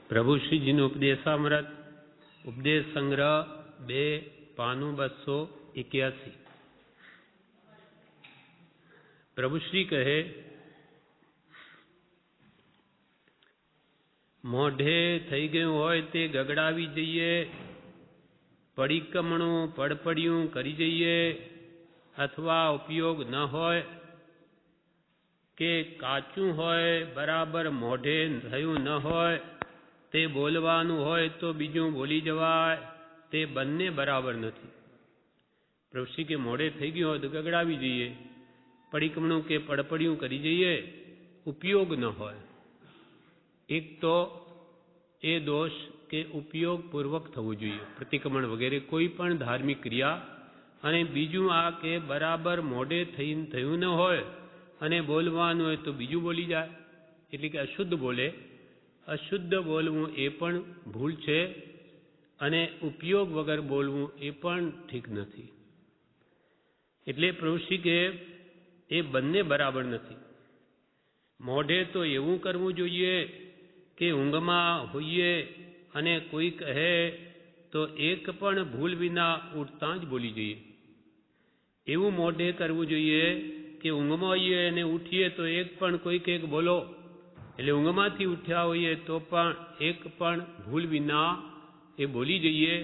પ્રભુ શ્રીજીનું ઉપદેશામૃત ઉપદેશ સંગ્રહ 2 પાનું 281। પ્રભુશ્રી કહે, મોઢે થઈ ગયું હોય તે ગગડાવી જઈએ, પડીકમણું પડપડિયું કરી જઈએ, અથવા ઉપયોગ ન હોય કે કાચું હોય, બરાબર મોઢે થયું ન હોય, તે બોલવાનું હોય તો બીજું બોલી જવાય, તે બંને બરાબર નથી। પ્રભુશ્રી કે મોઢે થઈ ગયું હોય તો ગગડાવી જઈએ, પડીકમણું કે પડપડિયું કરી જઈએ, ઉપયોગ ન હોય। એક તો એ દોષ કે ઉપયોગપૂર્વક થવું જોઈએ, પ્રતિક્રમણ વગેરે કોઈ પણ ધાર્મિક ક્રિયા, અને બીજું આ કે બરાબર મોઢે થયું ન હોય અને બોલવાનું હોય તો બીજું બોલી જાય, એટલે કે અશુદ્ધ બોલે। અશુદ્ધ બોલવું એ પણ ભૂલ છે, અને ઉપયોગ વગર બોલવું એ પણ ઠીક નથી। એટલે પ્રભુશ્રી કે એ બંને બરાબર નથી। મોઢે તો એવું કરવું જોઈએ કે ઊંઘમાં હોઈએ અને કોઈ કહે તો એક પણ ભૂલ વિના ઉઠતાં જ બોલી જઈએ। એવું મોઢે કરવું જોઈએ કે ઊંઘમાં હોઈએ અને ઉઠીએ તો એક પણ કોઈક એક બોલો, એટલે ઊંઘમાંથી ઉઠ્યા હોઈએ તો પણ એક પણ ભૂલ વિના એ બોલી જઈએ,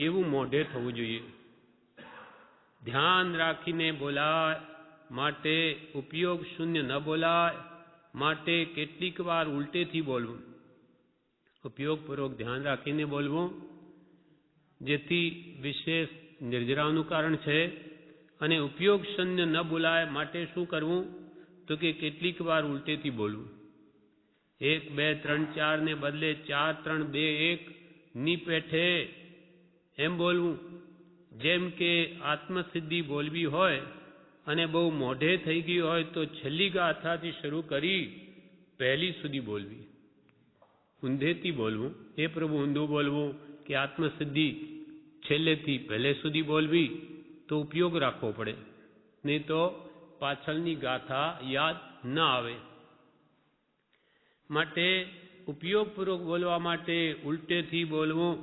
એવું મોઢે થવું જોઈએ। ધ્યાન રાખીને બોલાય માટે, ઉપયોગ શૂન્ય ન બોલાય માટે કેટલીક વાર ઉલટેથી બોલવું, ઉપયોગપૂર્વક ધ્યાન રાખીને બોલવું, જેથી વિશેષ નિર્જરાનું કારણ છે। અને ઉપયોગ શૂન્ય ન બોલાય માટે શું કરવું, તો કે કેટલીક વાર ઉલટેથી બોલવું। 1 2 3 4 ને બદલે 4 3 2 1 ની પેઠે એમ બોલવું। જેમ કે આત્મસિદ્ધિ બોલવી હોય અને બહુ મોઢે થઈ ગઈ હોય તો છેલ્લી ગાથાથી શરૂ કરી પહેલી સુધી બોલવી, ઊંધેથી બોલવું। એ પ્રભુ ઊંધું બોલવું કે આત્મસિદ્ધિ છેલ્લેથી પહેલે સુધી બોલવી, તો ઉપયોગ રાખવો પડે, નહીં તો પાછળની ગાથા યાદ ન આવે। માટે ઉપયોગપૂર્વક બોલવા માટે ઉલટેથી બોલવું,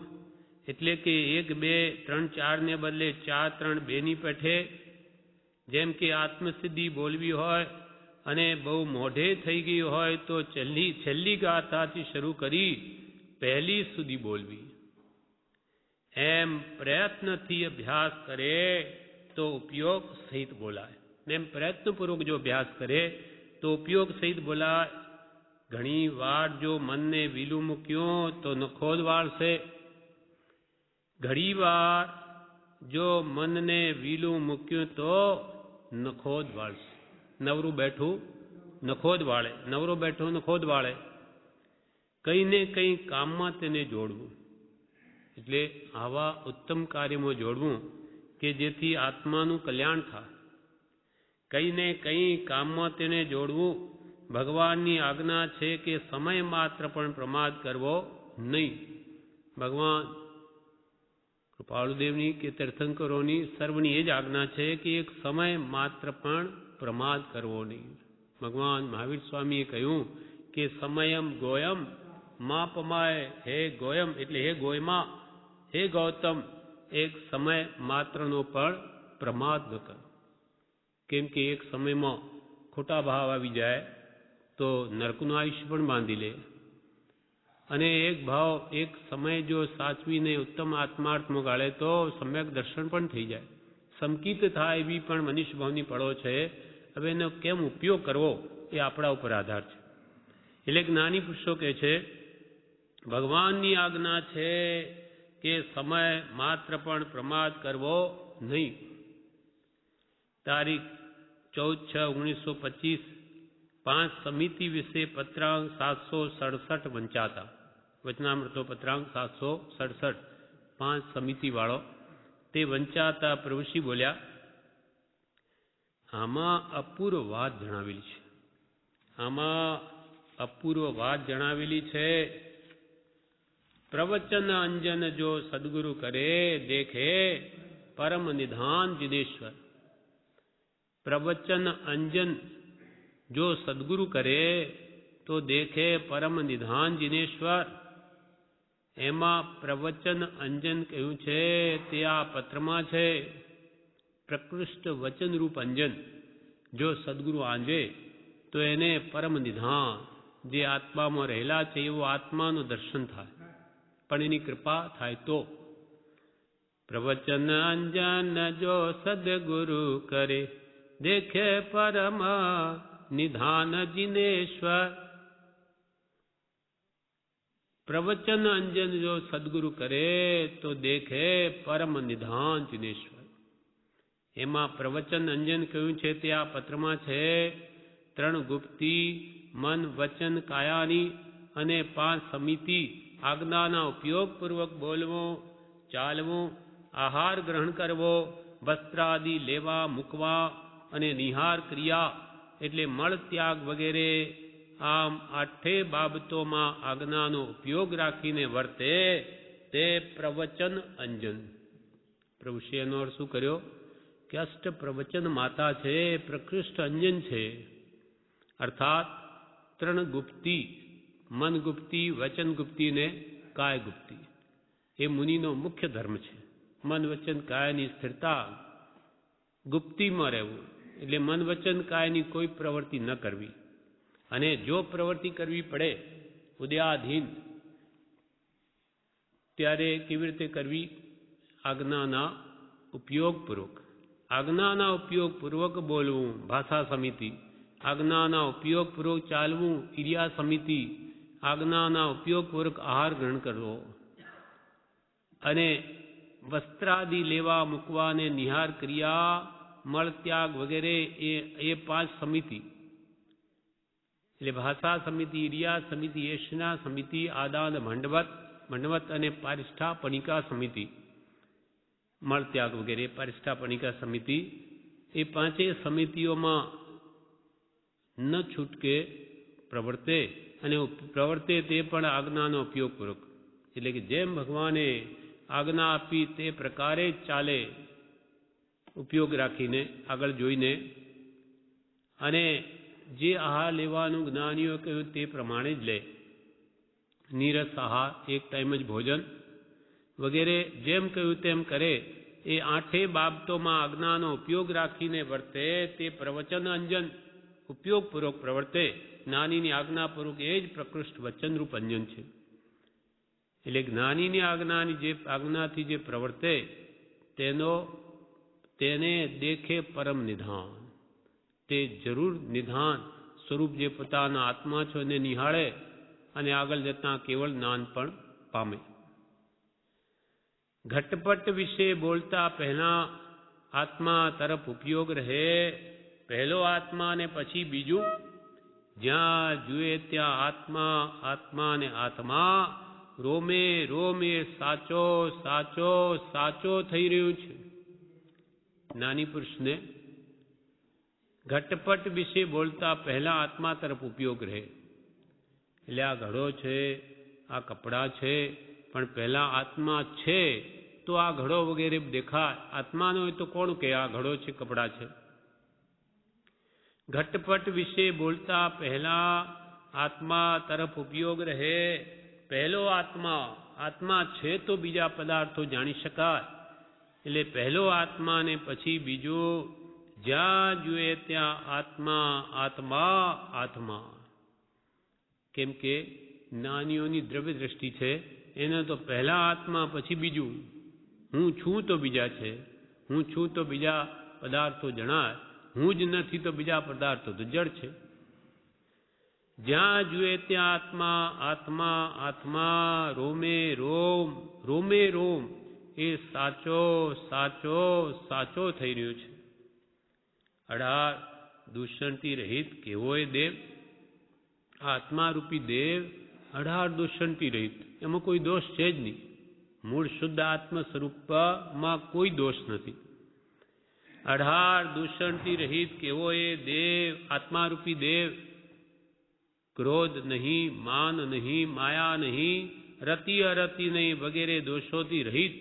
એટલે કે 1 2 3 4 ને બદલે 4 3 2 ની પેઠે, જેમ કે આત્મસિદ્ધિ બોલવી હોય અને બહુ મોઢે થઈ ગઈ હોય તો છેલ્લી ગાથાથી શરૂ કરી પહેલી સુધી બોલવી। એમ પ્રયત્નથી અભ્યાસ કરે તો ઉપયોગ સહિત બોલાય, એમ પ્રયત્નપૂર્વક જો અભ્યાસ કરે તો ઉપયોગ સહિત બોલાય। ઘણી વાર જો મનને વિલું મૂક્યું તો નખોદ વાળશે, ઘણી વાર જો મનને વિલું મૂક્યું તો નખોદ વાળશે। નવરું બેઠું નખોદ વાળે, નવરો બેઠો નખોદ વાળે। કંઈ ને કંઈ કામમાં તેને જોડવું, એટલે આવા ઉત્તમ કાર્યમાં જોડવું કે જેથી આત્માનું કલ્યાણ થાય। કંઈ ને કંઈ કામમાં તેને જોડવું। ભગવાનની આજ્ઞા છે કે સમય માત્ર પણ પ્રમાદ કરવો નહીં। ભગવાન કૃપાળુદેવની કે તીર્થંકરોની સર્વની એ જ આજ્ઞા છે કે એક સમય માત્ર પણ પ્રમાદ કરવો નહીં। ભગવાન મહાવીર સ્વામીએ કહ્યું કે સમયમ ગોયમ મા પમાય, હે ગોયમ એટલે હે ગોયમા, હે ગૌતમ, એક સમય માત્રનો પણ પ્રમાદ ન કરો, કેમ કે એક સમયમાં ખોટા ભાવ આવી જાય તો નરકનું આયુષ્ય પણ બાંધી લે, અને એક ભાવ એક સમય જો સાચવીને ઉત્તમ આત્માર્થમાં ગાળે તો સમ્યક દર્શન પણ થઈ જાય, સંકિત થાય એવી પણ મનુષ્ય ભાવની પળો છે। હવે એનો કેમ ઉપયોગ કરવો એ આપણા ઉપર આધાર છે। એટલે જ્ઞાની પુરુષો કહે છે, ભગવાનની આજ્ઞા છે કે સમય માત્ર પણ પ્રમાદ કરવો નહીં। તારીખ 14/6/1925 5 સમિતિ વિશે પત્રાંક 767 વંચાતા, વચનામૃતો પત્રાંક 767 5 સમિતિ વાળો તે વંચાતા પ્રભુશ્રી બોલ્યા, આમાં અપૂર્વ વાત જણાવેલી છે, આમાં અપૂર્વ વાત જણાવેલી છે। પ્રવચન અંજન જો સદગુરુ કરે દેખે પરમ નિધાન जिनेश्वर। प्रवचन अंजन जो सदगुरु करे तो देखे परम निधान जिनेश्वर। એમાં પ્રવચન અંજન કહ્યું છે તે આ પત્રમાં છે. પ્રકૃષ્ટ વચનરૂપ અંજન જો સદગુરુ આંજે તો એને પરમ નિધાન જે આત્મામાં રહેલા છે એવો આત્માનું દર્શન થાય. પણ એની કૃપા થાય તો. પ્રવચન અંજન જો સદગુરુ કરે દેખે પરમ નિધાન જીનેશ્વર. પ્રવચન અંજન જો સદગુરુ કરે તો દેખે પરમ નિધાન જીનેશ્વર. એમાં પ્રવચન અંજન કહ્યું છે તે આ પત્રમાં છે. 3 ગુપ્તી મન વચન કાયાની અને 5 સમિતિ આજ્ઞાના ઉપયોગપૂર્વક બોલવું, ચાલવું, આહાર ગ્રહણ કરવો, વસ્ત્રાદિ લેવા મૂકવા અને નિહાર ક્રિયા એટલે મળ ત્યાગ વગેરે આમ 8 બાબતોમાં આજ્ઞાનો ઉપયોગ રાખીને વર્તે તે પ્રવચન અંજન. પ્રભુશ્રી એનો અર્થ શું કર્યો કે અષ્ટ પ્રવચન માતા છે, પ્રકૃષ્ટ અંજન છે. અર્થાત 3 ગુપ્તી, મન ગુપ્તી, વચન ગુપ્તી ને કાય ગુપ્તી એ મુનિનો મુખ્ય ધર્મ છે. મન વચન કાયની સ્થિરતા, ગુપ્તીમાં રહેવું એટલે મન વચન કાયની કોઈ પ્રવૃત્તિ ન કરવી. અને જો પ્રવૃત્તિ કરવી પડે ઉદયાધીન ત્યારે કેવી રીતે કરવી? આજ્ઞાના ઉપયોગપૂર્વક. આજ્ઞાના ઉપયોગપૂર્વક બોલવું, ભાષા સમિતિ. આજ્ઞાના ઉપયોગપૂર્વક ચાલવું, ક્રિયા સમિતિ. આજ્ઞાના ઉપયોગપૂર્વક આહાર ગ્રહણ કરવો અને વસ્ત્રાદિ લેવા મૂકવા અને નિહાર ક્રિયા, મળ ત્યાગ વગેરે એ 5 સમિતિ એટલે ભાષા સમિતિ, ક્રિયા સમિતિ, એશના સમિતિ, આદાન મંડવત અને પારિષ્ઠાપનિકા સમિતિ. મળ ત્યાગ વગેરે પારિષ્ઠાપનિકા સમિતિ એ 5 સમિતિઓમાં ન છૂટકે પ્રવર્તે અને પ્રવર્તે તે પણ આજ્ઞાનો ઉપયોગપૂર્વક. એટલે કે જેમ ભગવાને આજ્ઞા આપી તે પ્રકારે જ ચાલે, ઉપયોગ રાખીને, આગળ જોઈને. અને જે આહાર લેવાનું જ્ઞાનીઓ કહ્યું તે પ્રમાણે જ લે. નીરસ આહાર, એક ટાઈમ જ ભોજન વગેરે જેમ કહ્યું તેમ કરે. એ 8 બાબતોમાં આજ્ઞાનો ઉપયોગ રાખીને વર્તે તે પ્રવચન અંજન, ઉપયોગપૂર્વક પ્રવર્તે. જ્ઞાનીની આજ્ઞાપૂર્વક એ જ પ્રકૃષ્ટ વચનરૂપ અંજન છે. એટલે જ્ઞાનીની આજ્ઞાથી જે પ્રવર્તે તેને દેખે પરમ નિધાન. તે જરૂર નિધાન સ્વરૂપ જે પોતાના આત્મા છો એને નિહાળે અને આગળ જતાં કેવળ જ્ઞાન પણ પામે. ઘટપટ વિશે બોલતા પહેલા આત્મા તરફ ઉપયોગ રહે. પહેલો આત્મા ને પછી બીજું. જ્યાં જુએ ત્યાં આત્મા, આત્મા ને આત્મા. રોમે રોમે સાચો સાચો સાચો થઈ રહ્યું છે. જ્ઞાની પુરુષને ઘટપટ વિશે બોલતા પહેલા આત્મા તરફ ઉપયોગ રહે. એટલે આ ઘડો છે, આ કપડાં છે, પણ પહેલા આત્મા છે તો આ ઘડો વગેરે દેખાય. આત્માનો હોય તો કોણ કે આ ઘડો છે, કપડાં છે? ઘટપટ વિશે બોલતા પહેલા આત્મા તરફ ઉપયોગ રહે. પહેલો આત્મા છે તો બીજા પદાર્થો જાણી શકાય. એટલે પહેલો આત્મા ને પછી બીજો. જ્યાં જુએ ત્યાં આત્મા, આત્મા, આત્મા. કેમ કે જ્ઞાનીઓની દ્રવ્ય દ્રષ્ટિ છે, એને તો પહેલા આત્મા પછી બીજું. હું છું તો બીજા છે, હું છું તો બીજા પદાર્થો જણાય, હું જ નથી તો બીજા પદાર્થો તો જડ છે. જ્યાં જુએ ત્યાં આત્મા, આત્મા, આત્મા. રોમે રોમ, રોમે રોમ એ સાચો સાચો સાચો થઈ રહ્યો છે. 18 દૂષણથી રહિત કેવોય દેવ. આત્મારૂપી દેવ 18 દૂષણથી રહિત, એમાં કોઈ દોષ છે જ નહીં. મૂળ શુદ્ધ આત્મ સ્વરૂપમાં કોઈ દોષ નથી. 18 દૂષણથી રહિત કેવોય દેવ, આત્મારૂપી દેવ. ક્રોધ નહીં, માન નહીં, માયા નહીં, રતિ અરતિ નહીં વગેરે દોષોથી રહિત.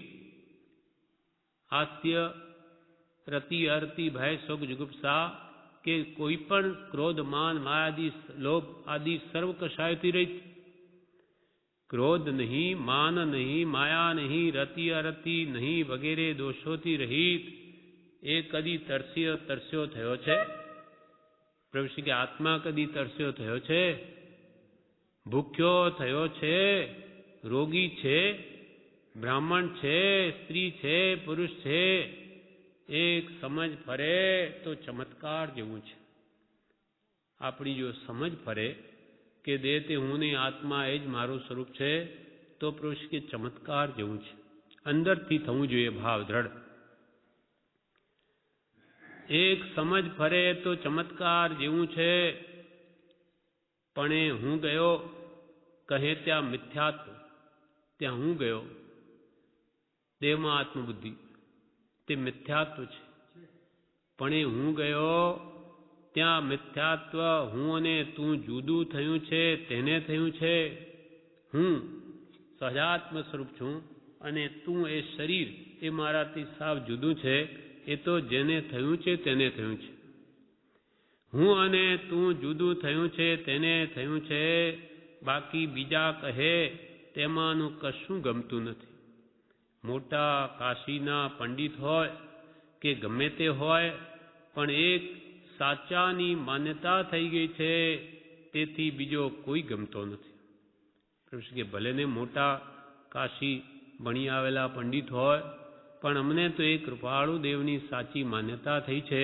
હાસ્ય, રતિ અરતિ, ભય, શોક, જુગુપ્સા કે કોઈ પણ ક્રોધ, માન, માયાદી, લોભ આદિ સર્વ કષાયોથી રહિત. ક્રોધ નહીં, માન નહીં, માયા નહીં, રતિ અરતિ નહીં વગેરે દોષોથી રહિત એ કદી તરસ્યો થયો છે? પ્રભુ શ્રી કે આત્મા કદી તરસ્યો થયો છે? ભૂખ્યો થયો છે? રોગી છે? બ્રાહ્મણ છે? સ્ત્રી છે? પુરુષ છે? એક સમજ ફરે તો ચમત્કાર જેવું છે. આપણી જો સમજ ફરે કે દેહ તે હું નહીં, આત્મા એ જ મારું સ્વરૂપ છે, તો પ્રભુ શ્રી કે ચમત્કાર જેવું છે. અંદરથી થવું જોઈએ ભાવ દ્રઢ. એક સમજ ફરે તો ચમત્કાર જેવું છે. પણ હું ગયો કહે ત્યાં મિથ્યાત્વ, ત્યાં હું ગયો દેહમાં આત્મબુદ્ધિ તે મિથ્યાત્વ છે. પણ હું ગયો ત્યાં મિથ્યાત્વ, હું અને તું જુદું થયું છે, તેને થયું છે. હું સહજાત્મ સ્વરૂપ છું અને તું એ શરીર એ મારાથી સાવ જુદું છે. એ તો જેને થયું છે તેને થયું છે. હું અને તું જુદું થયું છે, તેને થયું છે. બાકી બીજા કહે તેમાંનું કશું ગમતું નથી. મોટા કાશીના પંડિત હોય કે ગમે તે હોય, પણ એક સાચાની માન્યતા થઈ ગઈ છે, તેથી બીજો કોઈ ગમતો નથી. પ્રભુ કે ભલે ને મોટા કાશી ભણી આવેલા પંડિત હોય, પણ અમને તો એ કૃપાળુ દેવની સાચી માન્યતા થઈ છે,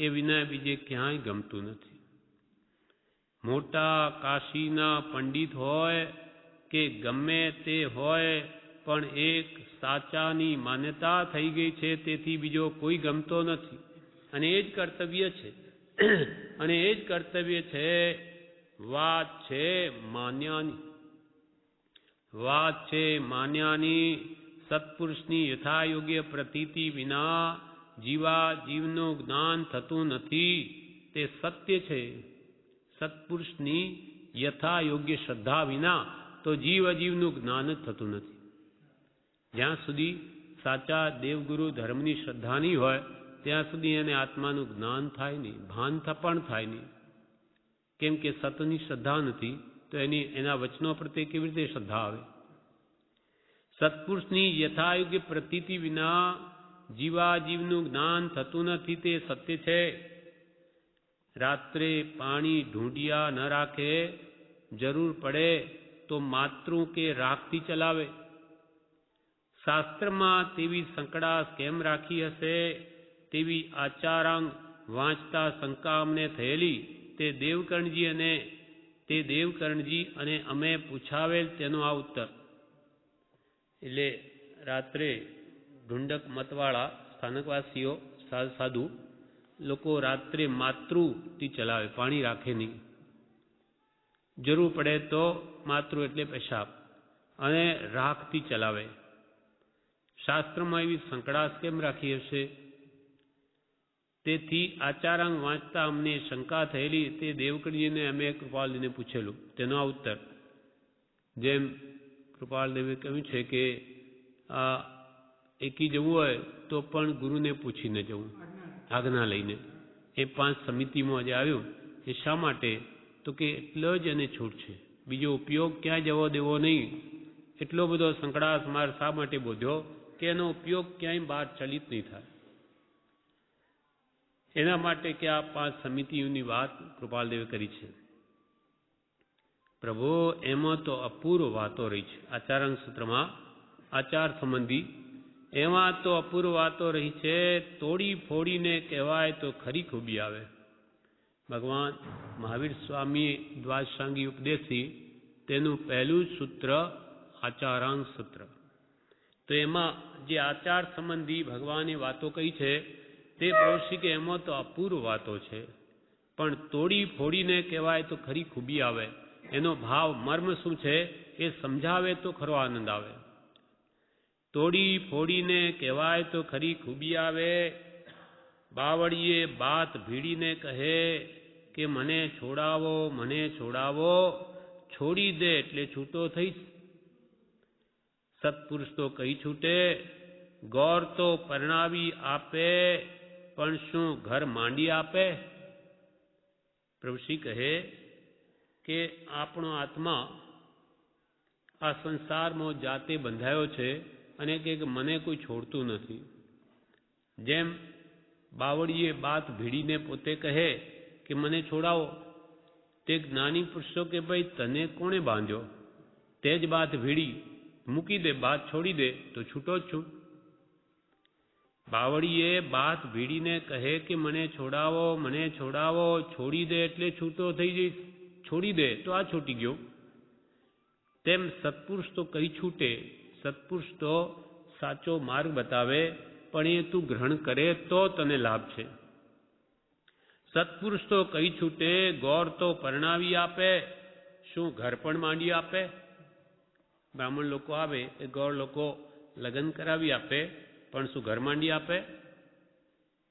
એ વિના બીજે ક્યાંય ગમતું નથી. મોટા કાશીના પંડિત હોય કે ગમે તે હોય, પણ એક સાચાની માન્યતા થઈ ગઈ છે, તેથી બીજો કોઈ ગમતો નથી. અને એ જ કર્તવ્ય છે. અને એ જ કર્તવ્ય છે. વાત છે માન્યાની. વાત છે માન્યાની. સત્પુરુષની યથાયોગ્ય પ્રતીતિ વિના જીવનું જ્ઞાન થતું નથી. તે સત્ય છે. સત્પુરુષની યથાયોગ્ય શ્રદ્ધા વિના તો જીવનું જ્ઞાન જ થતું નથી. જ્યાં સુધી સાચા દેવગુરુ ધર્મની શ્રદ્ધા નહીં હોય, ત્યાં સુધી એને આત્માનું જ્ઞાન થાય નહીં, ભાન પણ થાય નહીં. કેમ કે સતની શ્રદ્ધા નથી, તો એના વચનો પ્રત્યે કેવી રીતે શ્રદ્ધા આવે? સત્પુરુષની યથાયોગ્ય પ્રતીતિ વિના જીવનું જ્ઞાન થતું નથી. તે સત્ય છે. રાત્રે પાણી ઢૂંઢિયા ન રાખે, જરૂર પડે તો માતૃ કે રાખથી ચલાવે. શાસ્ત્રમાં તેવી સંકડાશ કેમ રાખી હશે? તેવી આચારાંગ વાંચતા શંકા અમને થયેલી. તે દેવકર્ણજી અને અમે પૂછાવેલ તેનો આ ઉત્તર. એટલે રાત્રે ઢુંડક મતવાળા સ્થાનકવાસીઓ સાધુ લોકો રાત્રે માતૃથી ચલાવે, પાણી રાખે નહીં. જરૂર પડે તો માતૃ એટલે પેશાબ અને રાખથી ચલાવે. શાસ્ત્રમાં એવી સંકડાશ કેમ રાખી હશે? તેથી આચારાંગ વાંચતા અમને શંકા થયેલી. તે દેવકર્ણજીને અમે કૃપાલદેવને પૂછેલું, તેનો આ ઉત્તર. જેમ કૃપાલદેવે કહ્યું છે કે આ એકી જવું હોય તો પણ ગુરુને પૂછીને જવું, આજ્ઞા લઈને. એ 5 સમિતિમાં જે આવ્યું એ શા માટે? તો કે એટલો જ એને છૂટ છે, બીજો ઉપયોગ ક્યાં જવો દેવો નહીં. એટલો બધો સંકડાશ માર શા માટે બોધ્યો કે એનો ઉપયોગ ક્યાંય બહાર ચલિત નહીં થાય. એના માટે કે આ 5 સમિતિઓની વાત કૃપાલદેવે કરી છે. પ્રભુ એમાં તો અપૂર્વ વાતો રહી છે. આચારાંગ સૂત્રમાં આચાર સંબંધી એમાં તો અપૂર્વ વાતો રહી છે. તોડી ફોડીને કહેવાય તો ખરી ખૂબી આવે. ભગવાન મહાવીર સ્વામી દ્વાદશાંગી ઉપદેશી તેનું પહેલું સૂત્ર આચારાંગ સૂત્ર. તો એમાં જે આચાર સંબંધી ભગવાને વાતો કહી છે, તે પ્રભુ કે એમાં તો અપૂર્વ વાતો છે, પણ તોડી ફોડીને કહેવાય તો ખરી ખૂબી આવે. એનો ભાવ મર્મ શું છે એ સમજાવે તો ખરો આનંદ આવે. તોડી ફોડીને કહેવાય તો ખરી ખૂબી આવે. બાવળીએ બાત ભીડીને કહે કે મને છોડાવો, મને છોડાવો. છોડી દે એટલે છૂટો થઈશ. સત્પુરુષ તો કહી છૂટે. ગોર તો પરણાવી આપે, પણ શું ઘર માંડી આપે? પ્રભુશ્રી કહે કે આપણો આત્મા આ સંસારમાં જાતે બંધાયો છે અને કે મને કોઈ છોડતું નથી. જેમ બાવળીએ બાત ભીડીને પોતે કહે કે મને છોડાવો, તે જ્ઞાની પુરુષો કે ભાઈ તને કોણે બાંધ્યો, તે જ બાત ભીડી, મૂકી દે, બાત છોડી દે તો છૂટો જ છું. બાવળીએ બાત ભીડીને કહે કે મને છોડાવો, છોડી દે એટલે છૂટો થઈ જઈશ, છોડી દે તો આ છૂટી ગયો. તેમ સત્પુરુષ તો કઈ છૂટે, સત્પુરુષ તો સાચો માર્ગ બતાવે, પણ એ તું ગ્રહણ કરે તો તને લાભ છે. સત્પુરુષ તો કઈ છૂટે, ગોર તો પરણાવી આપે, શું ઘર પણ માંડી આપે? બ્રાહ્મણ લોકો આવે એ ગોર લોકો લગ્ન કરાવી આપે, પણ શું ઘર માંડી આપે?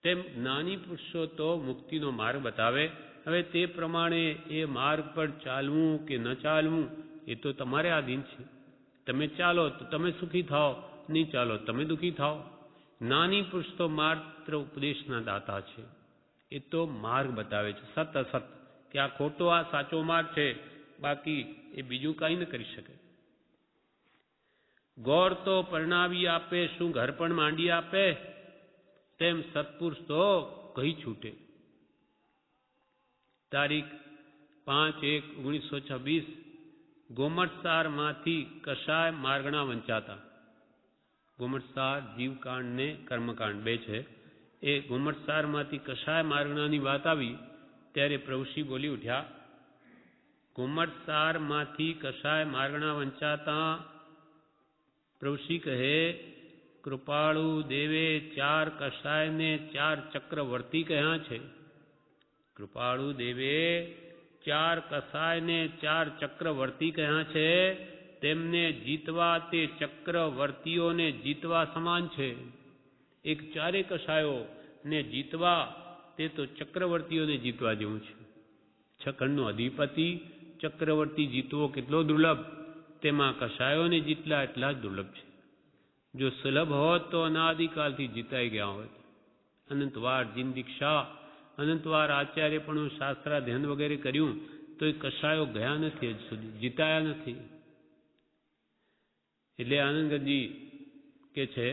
તેમ જ્ઞાની પુરુષો તો મુક્તિનો માર્ગ બતાવે. હવે તે પ્રમાણે એ માર્ગ પર ચાલવું કે ન ચાલવું એ તો તમારે આધીન છે. તમે ચાલો તો તમે સુખી થાઓ, નહીં ચાલો તમે દુઃખી થાઓ. જ્ઞાની પુરુષ તો માત્ર ઉપદેશના દાતા છે, એ તો માર્ગ બતાવે છે, સત અસત, કે આ ખોટો આ સાચો માર્ગ છે, બાકી એ બીજું કાંઈ ન કરી શકે. ગોર તો પરણાવી આપે, શું ઘર પણ માંડી આપે? તેમ સત્પુરુષ તો કઈ છૂટે. તારીખ 5/1/1926 ગોમટસારમાંથી કષાય માર્ગણા વંચાતા. ગોમટસાર જીવકાંડ ને કર્મકાંડ બે છે. એ ગોમટસારમાંથી કષાય માર્ગણાની વાત આવી ત્યારે પ્રભુશ્રી બોલી ઉઠ્યા, ગોમટસારમાંથી કષાય માર્ગણા વંચાતા. પ્રભુશ્રી કહે, કૃપાળુ દેવે 4 કષાય ને 4 ચક્રવર્તી કહ્યા છે. કૃપાળુ દેવે 4 કષાય ને 4 ચક્રવર્તી કહ્યા છે. તેમને જીતવા તે ચક્રવર્તીઓને જીતવા સમાન છે. એક 4 કષાયો ને જીતવા તે તો ચક્રવર્તીઓને જીતવા જેવું છે. છખંડનો અધિપતિ ચક્રવર્તી જીતવો કેટલો દુર્લભ, તેમાં કષાયોને જીતલા એટલા જ દુર્લભ છે. જો સુલભ હોત તો અનાદિકાલથી જીતાઈ ગયા હોત. અનંતવાર જીન દીક્ષા, અનંતવાર આચાર્ય પણ શાસ્ત્રાધ્યયન વગેરે કર્યું તો એ કષાયો ગયા નથી, હજ સુધી જીતાયા નથી. એટલે આનંદજી કે છે,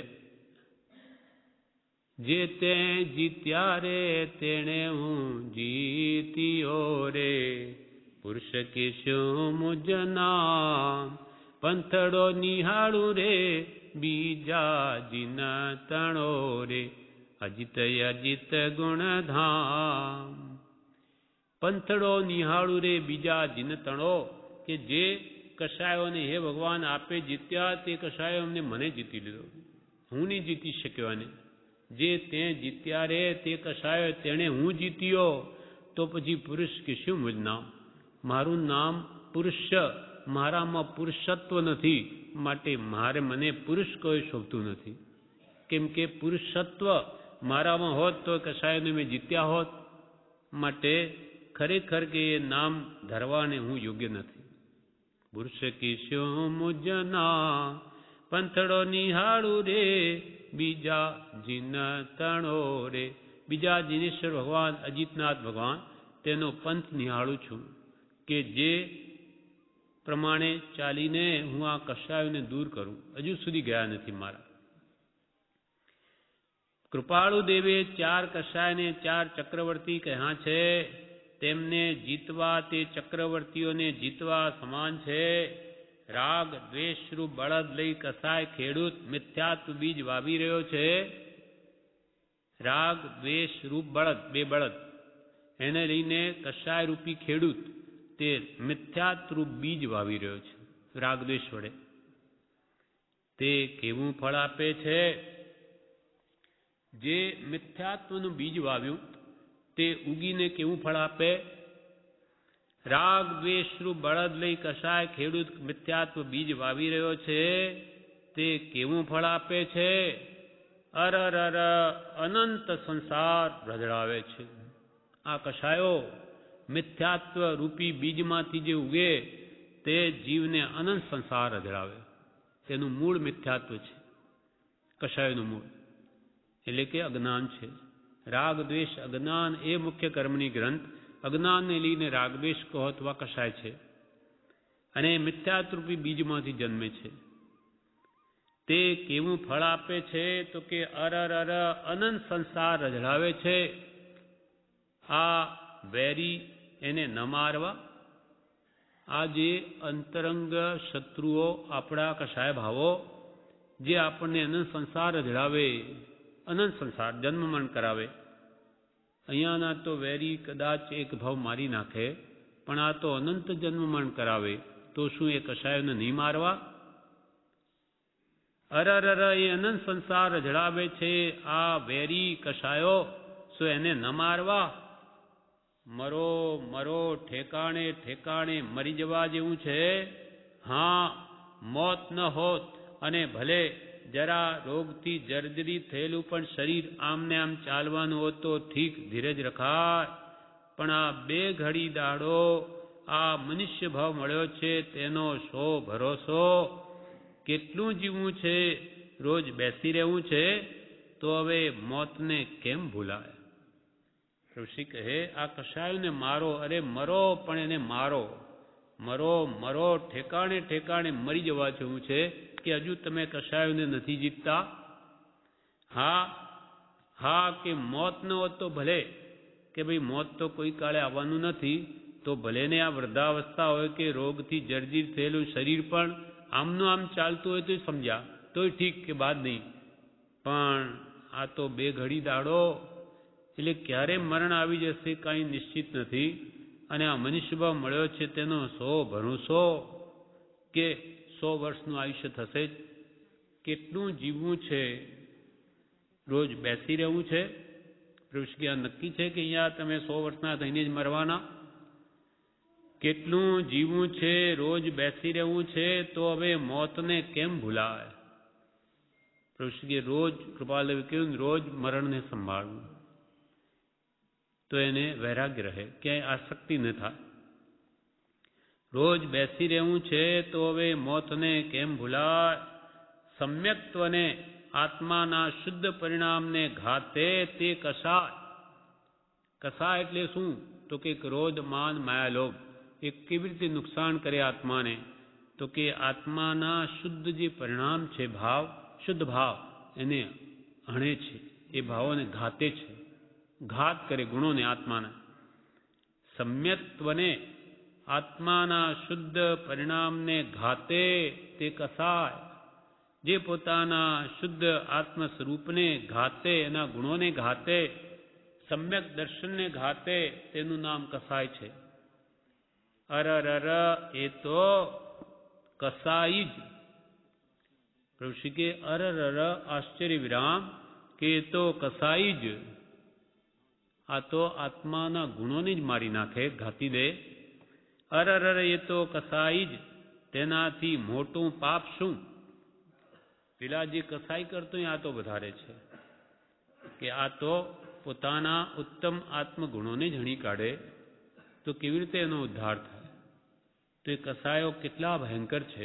જે તે જીત્યા રે તેણે હું જીત્યો રે, પુરુષ કે શું મુજના, પંથડો નિહાળું રે બીજા જીન તણો રે, અજિત અજિત ગુણધામ. પંથડો નિહાળું રે બીજા જીન તણો, કે જે કષાયોને હે ભગવાન આપે જીત્યા તે કષાયો અમને મને જીતી લીધો, હું નહીં જીતી શક્યો. અને જે તે જીત્યા રે તે કષાયો તેણે હું જીત્યો, તો પછી પુરુષ કે શું મુજ નામ, મારું નામ પુરુષ, મારામાં પુરુષત્વ નથી, માટે મને પુરુષ કોઈ શોભતું નથી. કેમ કે પુરુષત્વ મારામાં હોત તો કષાયોને મેં જીત્યા હોત. માટે ખરેખર કે એ નામ ધરવાને હું યોગ્ય નથી. પુરુષ કી શું મુજના, પંથડો નિહાળું રે બીજા જીન તણો રે. બીજા જીનેશ્વર ભગવાન, અજીતનાથ ભગવાન, તેનો પંથ નિહાળું છું, કે જે પ્રમાણે ચાલીને હું આ કષાયોને દૂર કરું. હજુ સુધી ગયા નથી મારા. કૃપાળુ દેવે 4 કષાય ને 4 ચક્રવર્તી કહ્યા છે. તેમને જીતવા તે ચક્રવર્તીઓને જીતવા સમાન છે. રાગ દ્વેષરૂપ બળદ લઈ કસાય ખેડૂત મિથ્યાત્વ બીજ વાવી રહ્યો છે. રાગ દ્વેષ રૂપ બળદ, 2 બળદ, એને લઈને કસાય રૂપી ખેડૂત તે મિથ્યાત્વ બીજ વાવી રહ્યો છે રાગ દ્વેષ વડે. તે કેવું ફળ આપે છે? જે મિથ્યાત્વનું બીજ વાવ્યું તે ઉગીને કેવું ફળ આપે? રાગ દ્વેષરૂપ બળદ લઈ કસાય ખેડૂત મિથ્યાત્વ બીજ વાવી રહ્યો છે, તે કેવું ફળ આપે છે? અરર અનંત સંસાર રજડાવે છે. આ કષાયો મિથ્યાત્વ રૂપી બીજમાંથી જે ઉગે તે જીવને અનંત સંસાર રજડાવે. તેનું મૂળ મિથ્યાત્વ છે. કષાયોનું મૂળ એટલે કે અજ્ઞાન છે. રાગ દ્વેષ અજ્ઞાન એ મુખ્ય કર્મની ગ્રંથ. અજ્ઞાનને લઈને રાગદ્વેષ કહો અથવા કષાય છે. અને મિથ્યારૂપી બીજમાંથી જન્મે છે. તે કેવું ફળ આપે છે તો કે અનંત સંસાર રઝળાવે છે. આ વેરી એને ન મારવા. આ જે અંતરંગ શત્રુઓ આપણા કશાય ભાવો જે આપણને અનંત સંસાર રઝળાવે, અનંત સંસાર જન્મ મરણ કરાવે. અહીંયાના તો વેરી કદાચ એક ભાવ મારી નાખે, પણ આ તો અનંત જન્મ મરણ કરાવે. તો શું એ કશાયોને નહીં મારવા? એ અનંત સંસાર રઝળાવે છે. આ વેરી કશાયો શું એને ન મારવા? મરો મરો ઠેકાણે ઠેકાણે મરી જવા જેવું છે. હા, મોત ન હોત અને ભલે જરા રોગથી જર્જરી થયેલું પણ શરીર આમને આમ ચાલવાનું હોત તો ઠીક, ધીરજ રખાય. પણ આ 2 ઘડી દાડો આ મનુષ્ય ભાવ મળ્યો છે તેનો શો ભરોસો? કેટલું જીવવું છે? રોજ બેસી રહેવું છે? તો હવે મોતને કેમ ભૂલાય? ઋષિ કહે, આ કશાયોને મારો. અરે મરો, પણ એને મારો. મરો મરો ઠેકાણે ઠેકાણે મરી જવા જેવું છે કે હજુ તમે કશાયોને નથી જીતતા. હા હા, કે મોત ન હોત તો ભલે, કે ભાઈ મોત તો કોઈ કાળે આવવાનું નથી, તો ભલે ને આ વૃદ્ધાવસ્થા હોય કે રોગથી જર્જરિત થયેલું શરીર પણ આમનું આમ ચાલતું હોય તો સમજ્યા, તોય ઠીક કે બાદ નહીં. પણ આ તો 2 ઘડી દાડો, એટલે ક્યારે મરણ આવી જશે કાંઈ નિશ્ચિત નથી. અને આ મનુષ્યભાવ મળ્યો છે તેનો શો ભરોસો કે 100 વર્ષનું આયુષ્ય થશે જ? કેટલું જીવવું છે? રોજ બેસી રહેવું છે? પ્રભુ નક્કી છે કે અહીંયા તમે 100 વર્ષના થઈને જ મરવાના? કેટલું જીવવું છે? રોજ બેસી રહેવું છે? તો હવે મોતને કેમ ભૂલાય? પ્રભુ રોજ કૃપાલુ કહ્યું, રોજ મરણને સંભાળવું, તો એને વૈરાગ્ય રહે, ક્યાંય આસક્તિ ન થાય. રોજ બેસી રહેવું છે તો હવે મોતને કેમ ભૂલાય? સમ્યક્ત્વને આત્માના શુદ્ધ પરિણામને ઘાતે તે કસાય. કસાય એટલે શું? તો કે ક્રોધ માન માયા લોભ એ કેવી રીતે નુકસાન કરે આત્માને? તો કે આત્માના શુદ્ધ જે પરિણામ છે ભાવ, શુદ્ધ ભાવ એને હણે છે, એ ભાવોને ઘાતે છે, ઘાત કરે ગુણોને આત્માના. સમ્યક્ત્વને આત્માના શુદ્ધ પરિણામને ઘાતે તે કસાય. જે પોતાના શુદ્ધ આત્મ સ્વરૂપને ઘાતે, એના ગુણોને ઘાતે, સમ્યક દર્શનને ઘાતે, તેનું નામ કસાય છે. એ તો કસાઈ જ. પ્રભુ કે આશ્ચર્ય વિરામ, કે એ તો કસાઈ જ. આ તો આત્માના ગુણોને જ મારી નાખે, ઘાતી દે. એ તો કસાઈ જ. તેનાથી મોટું પાપ શું? પેલા જે કસાઈ કરતો આ તો વધારે છે, કે આ તો પોતાના ઉત્તમ આત્મગુણોને જ હણી કાઢે, તો કેવી રીતે એનો ઉદ્ધાર થાય? તો એ કસાયો કેટલા ભયંકર છે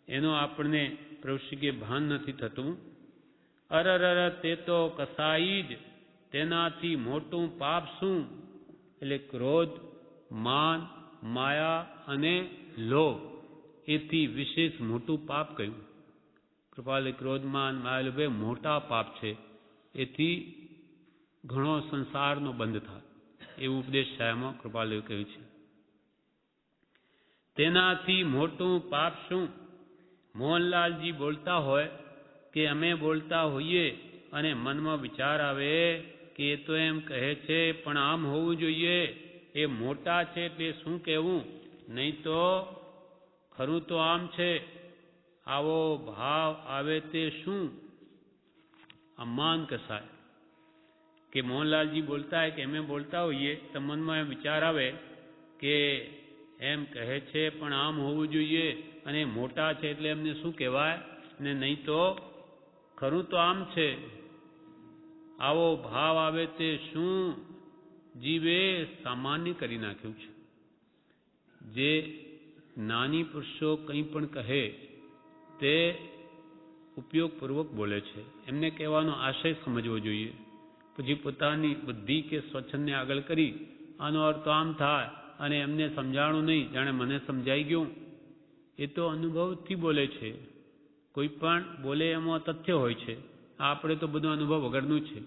એનો આપણને પ્રભુ કે ભાન નથી થતું. તે તો કસાઈ જ. તેનાથી મોટું પાપ શું? એટલે ક્રોધ, માન, માયા અને લોભ, એથી વિશેષ મોટું પાપ કયું? કૃપાલે ક્રોધ, માન, માયા, લોભ મોટા પાપ છે. એથી ઘણો સંસારનો બંધ થાય, એવું ઉપદેશ સાયામાં કૃપાલે કહ્યું છે. તેનાથી મોટું પાપ શું? મોહનલાલજી બોલતા હોય કે અમે બોલતા હોઈએ અને મનમાં વિચાર આવે કે એ તો એમ કહે છે પણ આમ હોવું જોઈએ, એ મોટા છે એટલે શું કહેવું, નહીં તો ખરું તો આમ છે. આવો ભાવ આવે તે શું? આ માન કસાય. કે મોહનલાલજી બોલતા હોય કે અમે બોલતા હોઈએ તો મનમાં એમ વિચાર આવે કે એમ કહે છે પણ આમ હોવું જોઈએ, અને મોટા છે એટલે એમને શું કહેવાય, ને નહીં તો ખરું તો આમ છે. આવો ભાવ આવે તે શું? જીવે સામાન્ય કરી નાખ્યું છે. જે જ્ઞાની પુરુષો કંઈ પણ કહે તે ઉપયોગપૂર્વક બોલે છે, એમને કહેવાનો આશય સમજવો જોઈએ. પછી પોતાની બુદ્ધિ કે સ્વચ્છંદને આગળ કરી આનો અર્થ આમ થાય અને એમને સમજાણું નહીં, જાણે મને સમજાઈ ગયું, એ તો અનુભવથી બોલે છે. કોઈ પણ બોલે એમાં તથ્ય હોય છે. આપણે તો બધું અનુભવ વગરનું છે.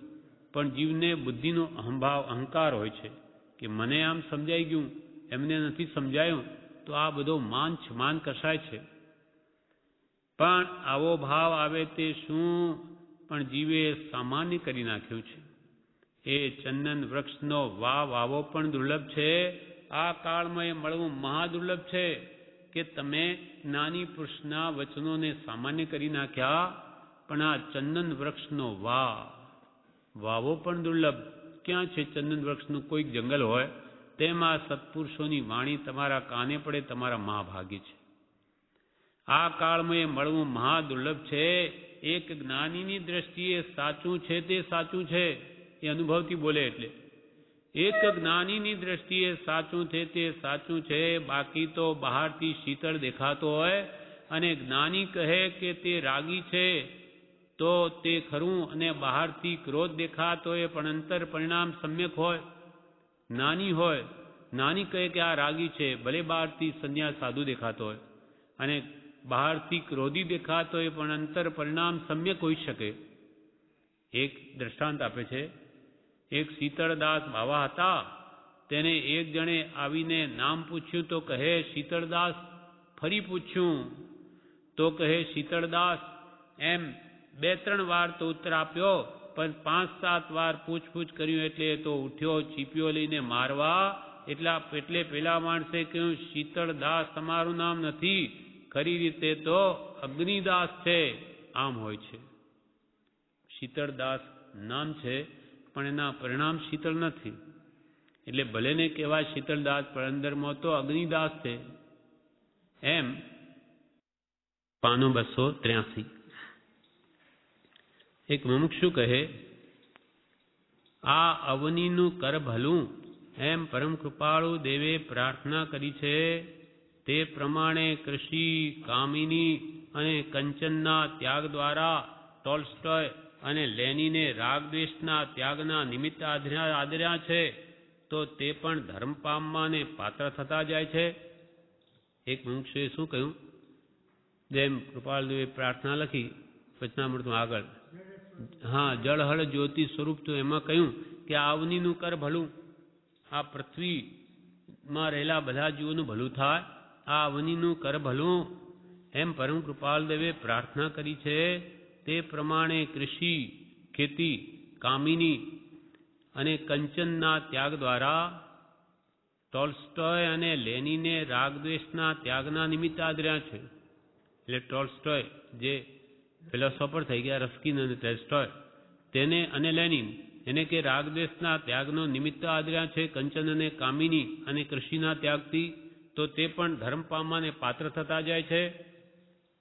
પણ જીવને બુદ્ધિનો અહંભાવ અહંકાર હોય છે કે મને આમ સમજાઈ ગયું, એમને નથી સમજાયું, તો આ બધો માન કસાય છે. પણ આવો ભાવ આવે તે શું પણ જીવે સામાન્ય કરી નાખ્યું છે. એ ચંદન વૃક્ષનો વાવો પણ દુર્લભ છે. આ કાળમાં એ મળવું મહાદુર્લભ છે કે તમે જ્ઞાની પુરુષના વચનોને સામાન્ય કરી નાખ્યા. પણ આ ચંદન વૃક્ષનો વાવો પણ દુર્લભ. ક્યાં છે ચંદન વૃક્ષનું કોઈક જંગલ હોય તેમાં સત્પુરુષોની વાણી તમારા કાને પડે, તમારા મહાભાગ્ય છે. આ કાળમાં એ મળવું મહાદુર્લભ છે. એક જ્ઞાનીની દ્રષ્ટિએ સાચું છે તે સાચું છે, એ અનુભવથી બોલે એટલે. એક જ્ઞાનીની દ્રષ્ટિએ સાચું છે તે સાચું છે. બાકી તો બહારથી શીતળ દેખાતો હોય અને જ્ઞાની કહે કે તે રાગી છે તો તે ખરું, અને બહારથી ક્રોધ દેખાતો હોય પણ અંતર પરિણામ સમ્યક હોય. જ્ઞાની હોય, જ્ઞાની કહે કે આ રાગી છે, ભલે બહારથી સંન્યાસ સાધુ દેખાતો હોય અને બહારથી ક્રોધી દેખાતો હોય પણ અંતર પરિણામ સમ્યક હોઈ શકે. એક દ્રષ્ટાંત આપે છે. એક શીતળદાસ બાવા હતા. તેને એક જણે આવીને નામ પૂછ્યું તો કહે શીતળદાસ. ફરી પૂછ્યું તો કહે શીતળદાસ. એમ 2-3 વાર તો ઉત્તર આપ્યો, પણ 5-7 વાર પૂછપૂછ કર્યું એટલે તો ઉઠ્યો ચીપિયો લઈને મારવા. એટલે પેલા માણસે કહ્યું શીતળદાસ તમારું નામ નથી, ખરી રીતે તો અગ્નિદાસ છે. આમ હોય છે. શીતળદાસ નામ છે પણ એના પરિણામ શીતળ નથી. એટલે ભલે ને કહેવાય શીતળદાસ પણ અંદરમાં તો અગ્નિદાસ છે. એમ પાનો 283. એક મુમુક્ષુ કહે આ અવનીનું કર ભલું એમ પરમ કૃપાળુ દેવે પ્રાર્થના કરી છે. તે પ્રમાણે કૃષિ, કામિની અને કંચનના ત્યાગ દ્વારા ટોલ્સ્ટોય અને લેનીને રાગદ્વેષના ત્યાગના નિમિત્ત આદર્યા છે, તો તે પણ ધર્મ પામવાને પાત્ર થતા જાય છે. એક મુમુક્ષુએ શું કહ્યું? જેમ કૃપાળદેવે પ્રાર્થના લખી વચનામૃતમાં આગળ, હા, જળહળ જ્યોતિ સ્વરૂપ, તો એમાં કહ્યું કે આ અવનીનું કર ભલું, આ પૃથ્વીમાં રહેલા બધા જીવોનું ભલું થાય, આ અવનીનું કર ભલું એમ પરમ કૃપાળદેવે પ્રાર્થના કરી છે. તે પ્રમાણે કૃષિ, ખેતી, કામિની અને કંચનના ત્યાગ દ્વારા ટોલ્સ્ટોય અને લેનીને રાગદ્વેષના ત્યાગના નિમિત્ત આદર્યા છે. એટલે ટોલ્સ્ટોય જે ફિલોસોફર થઈ ગયા, રસ્કિન અને ટોલ્સ્ટોય, તેને અને લેનિન એને કે રાગદ્વેષના ત્યાગનો નિમિત્ત આદર્યા છે. કંચન અને કામિની અને કૃષિના ત્યાગથી તો તે પણ ધર્મ પામવાને પાત્ર થતા જાય છે.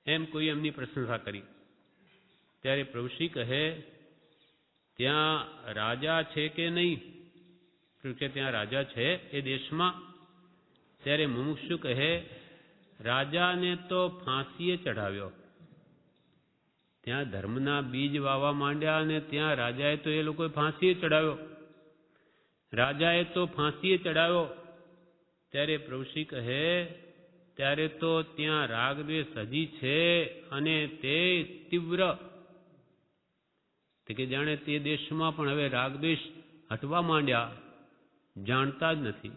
એમ કોઈ એમની પ્રશંસા કરી. ત્યારે પ્રભુશ્રી કહે ત્યાં રાજા છે કે નહીં? કે ત્યાં રાજા છે એ દેશમાં? ત્યારે મુમુક્ષુ કહે રાજાને તો ફાંસીએ ચઢાવ્યો. ત્યાં ધર્મના બીજ વાવા માંડ્યા અને ત્યાં રાજાએ તો એ લોકોએ ફાંસીએ ચડાવ્યો. રાજાએ તો ફાંસીએ ચડાવ્યો. ત્યારે પ્રભુશ્રી કહે ત્યારે તો ત્યાં રાગદ્વેષ હજી છે અને તે તીવ્ર. કે જાણે તે દેશમાં પણ હવે રાગદ્વેષ હટવા માંડ્યા, જાણતા જ નથી.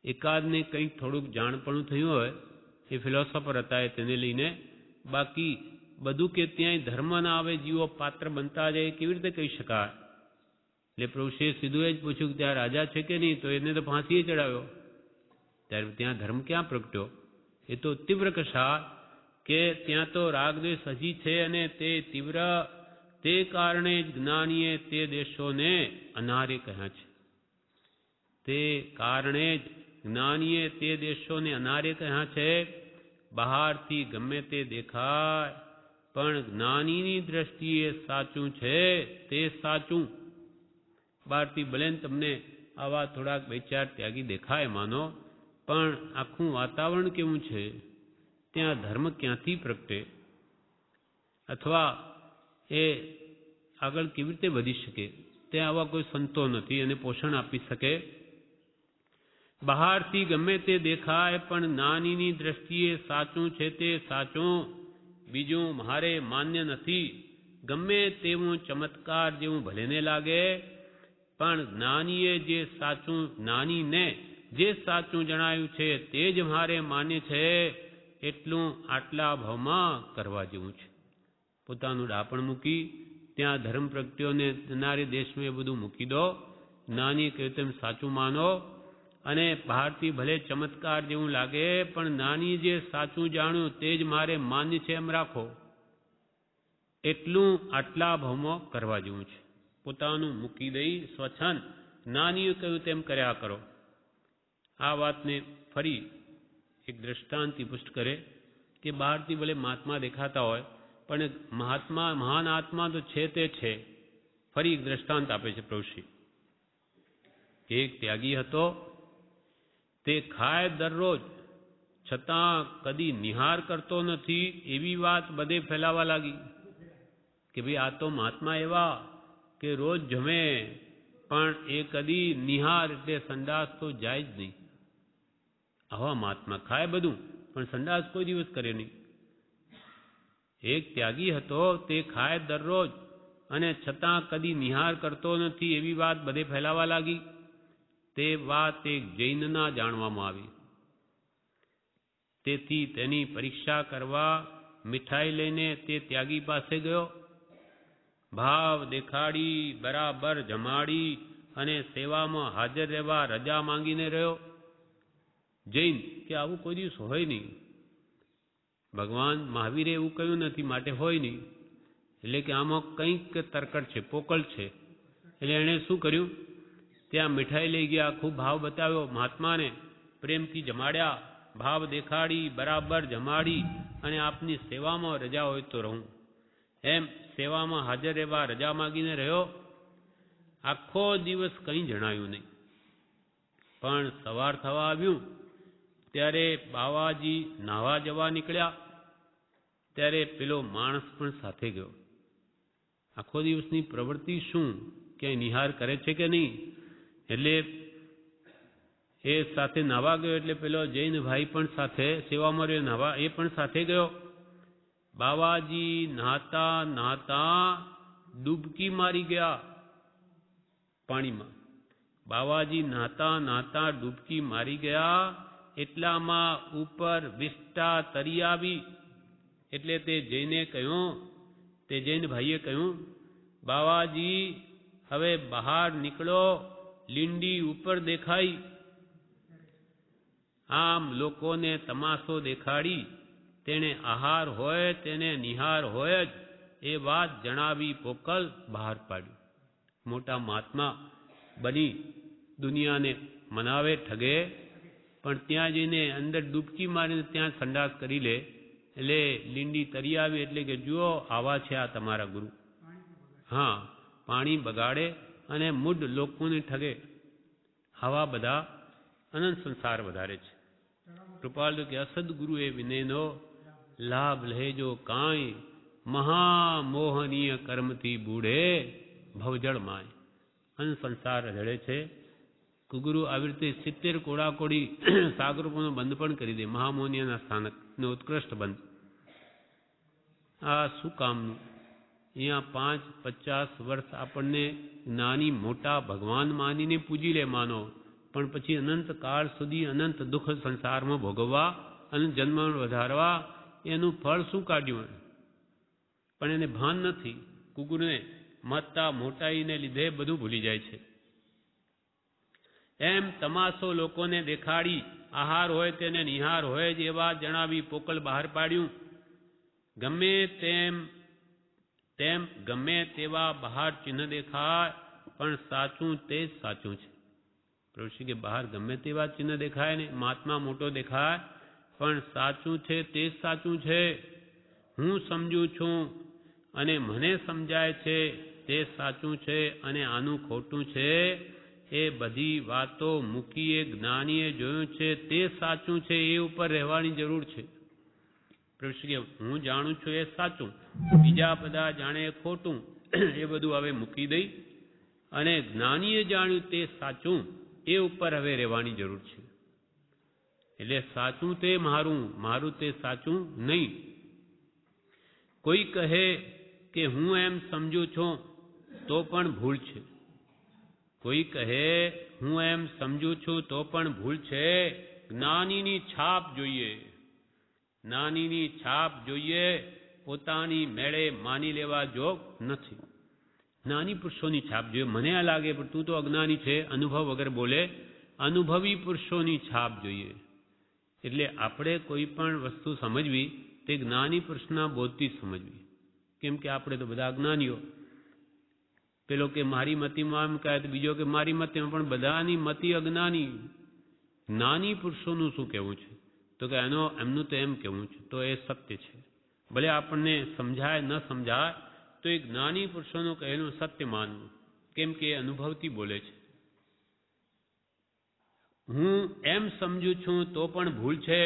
એકાદને કંઈક થોડુંક જાણપણું થયું હોય, એ ફિલોસોફર હતા તેને લઈને, બાકી બધું કે ત્યાંય ધર્મ ના આવે, જીવો પાત્ર બનતા જાય, કેવી રીતે કહી શકાય? એટલે પ્રભુશ્રીએ સીધું એ જ પૂછ્યું કે ત્યાં રાજા છે કે નહીં? તો એને તો ફાંસીએ ચડાવ્યો. ત્યારે ત્યાં ધર્મ ક્યાં પ્રગટ્યો? એ તો તીવ્ર કશા કે ત્યાં તો રાગદ્વેષ હજી છે અને તે તીવ્ર. તે કારણે જ જ્ઞાનીએ તે દેશોને અનાર્ય કહ્યા છે. તે કારણે જ જ્ઞાનીએ તે દેશોને અનાર્ય કહ્યા છે. બહારથી ગમે તે દેખાય પણ જ્ઞાનીની દ્રષ્ટિએ સાચું છે તે સાચું. બહારથી ભલે તમને આવા થોડાક 2-4 ત્યાગી દેખાય માનો, પણ આખું વાતાવરણ કેવું છે? ત્યાં ધર્મ ક્યાંથી પ્રગટે? અથવા એ આગળ કેવી રીતે વધી શકે? ત્યાં આવા કોઈ સંતો નથી અને પોષણ આપી શકે. બહારથી ગમે તે દેખાય પણ નાનીની દ્રષ્ટિએ સાચું છે તે સાચું, બીજું મારે માન્ય નથી. ગમે તેવું ચમત્કાર જેવું ભલેને લાગે, પણ જ્ઞાનીએ જે સાચું, જ્ઞાનીને જે સાચું જણાયું છે તે જ મારે માન્ય છે, એટલું આટલા ભાવમાં કરવા જેવું છે. પોતાનું ડાપણ મૂકી ત્યાં ધર્મ પ્રગટ્યોને નારી દેશમાં એ બધું મૂકી દો. જ્ઞાની કહ્યું તેમ સાચું માનો, અને બહારથી ભલે ચમત્કાર જેવું લાગે પણ નાની જે સાચું જાણ્યું તે જ મારે માન્ય છે એમ રાખો, એટલું આટલા ભાવમાં કરવા જેવું છે. પોતાનું મૂકી દઈ સ્વચ્છંદ નાનીએ કહ્યું તેમ કર્યા કરો. આ વાતને ફરી એક દ્રષ્ટાંતથી પુષ્ટ કરે કે બહારથી ભલે મહાત્મા દેખાતા હોય પણ મહાત્મા, મહાન આત્મા તો છે તે છે. ફરી એક દ્રષ્ટાંત આપે છે પ્રભુશ્રી. એક ત્યાગી હતો, તે ખાય દરરોજ છતાં કદી નિહાર કરતો નથી, એવી વાત બધે ફેલાવા લાગી કે ભાઈ આ તો મહાત્મા એવા કે રોજ જમે પણ એ કદી નિહાર એટલે સંડાસ તો જાય જ નહીં. આવા મહાત્મા ખાય બધું પણ સંડાસ કોઈ દિવસ કરે નહીં. એક ત્યાગી હતો, તે ખાય દરરોજ અને છતાં કદી નિહાર કરતો નથી, એવી વાત બધે ફેલાવા લાગી. તે વાત એક જૈનના જાણવામાં આવી. તેથી તેની પરીક્ષા કરવા મીઠાઈ લઈને તે ત્યાગી પાસે ગયો. ભાવ દેખાડી, બરાબર જમાડી અને સેવામાં હાજર રહેવા રજા માંગીને રહ્યો. જૈન કે આવું કોઈ દિવસ હોય નહીં. ભગવાન મહાવીરે એવું કહ્યું નથી, માટે હોય નહીં. એટલે કે આમાં કંઈક તરકટ છે, પોકળ છે. એટલે એણે શું કર્યું, ત્યાં મીઠાઈ લઈ ગયા, ખૂબ ભાવ બતાવ્યો, મહાત્માને પ્રેમથી જમાડ્યા, ભાવ દેખાડી, બરાબર જમાડી અને આપની સેવામાં રજા હોય તો રહું એમ સેવામાં હાજર રહેવા રજા માગીને રહ્યો. આખો દિવસ કંઈ જણાયું નહીં. પણ સવાર થવા આવ્યું ત્યારે બાવાજી નાહવા જવા નીકળ્યા, ત્યારે પેલો માણસ પણ સાથે ગયો. આખો દિવસની પ્રવૃત્તિ શું, ક્યાંય નિહાર કરે છે કે નહીં? એટલે એ સાથે નાહવા ગયો, એટલે પેલો જૈન ભાઈ પણ સાથે સેવામાં રહ્યો, નાહવા એ પણ સાથે ગયો. બાવાજી નહાતા નહાતા ડૂબકી મારી ગયા પાણીમાં. બાવાજી નહાતા નહાતા ડૂબકી મારી ગયા, એટલામાં ઉપર વિષ્ટા તરી આવી. એટલે તે જૈને કહ્યું, તે જૈન ભાઈએ કહ્યું, બાવાજી હવે બહાર નીકળો, લીંડી ઉપર દેખાઈ. આમ લોકોને તમાશો દેખાડી તેને આહાર હોય તેને નિહાર હોય જ એ વાત જણાવી પોકલ બહાર પાડ્યું. મોટા મહાત્મા બની દુનિયાને મનાવે, ઠગે, પણ ત્યાં જઈને અંદર ડૂબકી મારીને ત્યાં સંડાસ કરી લે. એટલે લીંડી તરી આવી, એટલે કે જુઓ આવા છે આ તમારા ગુરુ. હા, પાણી બગાડે અને મૂઢ લોકોને ઠગે. આવા બધા અનંત સંસાર વધારે છે. કૃપાલ કે અસદગુરુ એ વિનયનો લાભ લહેજો કાંઈ, મહામોહનીય કર્મથી બૂઢે ભવજળ માય. અનંત સંસાર રડે છે. કુગુરુ આવી રીતે 70 કોડાકોડી સાગરોનો બંધ પણ કરી દે, મહામોહનીયના સ્થાનકનો ઉત્કૃષ્ટ બંધ. આ શું કામનું? અહીંયા 5-50 વર્ષ આપણને નાની મોટા ભગવાન માનીને પૂજી લે માનો, પણ પછી અનંત કાળ સુધી અનંત દુઃખ સંસારમાં ભોગવવા અને જન્મ વધારવા, એનું ફળ શું કાઢ્યું? પણ એને ભાન નથી. કુકુરને મહત્તા મોટાઈને લીધે બધું ભૂલી જાય છે. એમ તમાશો લોકોને દેખાડી, આહાર હોય તેને નિહાર હોય જ એ વાત જણાવી પોકળ બહાર પાડ્યું. ગમે તેમ ગમે તેવા બહાર ચિહ્ન દેખાય પણ સાચું તે જ સાચું છે. પ્રભુશ્રી કે બહાર ગમે તેવા ચિહ્ન દેખાય ને, મહાત્મા મોટો દેખાય પણ સાચું છે તે જ સાચું છે. હું સમજું છું અને મને સમજાય છે તે સાચું છે અને આનું ખોટું છે. એ બધી વાતો મૂકીએ જ્ઞાનીએ જોયું છે તે સાચું છે, એ ઉપર રહેવાની જરૂર છે. પ્રભુશ્રી હું જાણું છું એ સાચું, બીજા બધા જાણે ખોટું, એ બધું હવે મૂકી દઈ અને જ્ઞાનીએ જાણ્યું તે સાચું, એ ઉપર હવે રહેવાની જરૂર છે. એટલે સાચું તે મારું, મારું તે સાચું નહીં. કોઈ કહે કે હું એમ સમજુ છું તો પણ ભૂલ છે. કોઈ કહે હું એમ સમજુ છું તો પણ ભૂલ છે. જ્ઞાનીની છાપ જોઈએ, જ્ઞાનીની છાપ જોઈએ, પોતાની મેળે માની લેવા જોગ નથી. જ્ઞાની પુરુષોની છાપ જોઈએ. મને આ લાગે પણ તું તો અજ્ઞાની છે, અનુભવ વગર બોલે. અનુભવી પુરુષોની છાપ જોઈએ. એટલે આપણે કોઈ પણ વસ્તુ સમજવી તે જ્ઞાની પુરુષના બોધથી સમજવી. કેમ કે આપણે તો બધા અજ્ઞાનીઓ. પેલો કે મારી મતીમાં એમ કહે તો બીજો કે મારી મતીમાં, પણ બધાની મતી અજ્ઞાની. જ્ઞાની પુરુષોનું શું કહેવું છે? તો કે એમનું તો એમ કહેવું છે, તો એ સત્ય છે. ભલે આપણને સમજાય ન સમજાય તો એ જ્ઞાની પુરુષોનું કહેલું સત્ય માનવું. કેમ કે એ અનુભવથી બોલે છે. હું એમ સમજુ છું તો પણ ભૂલ છે.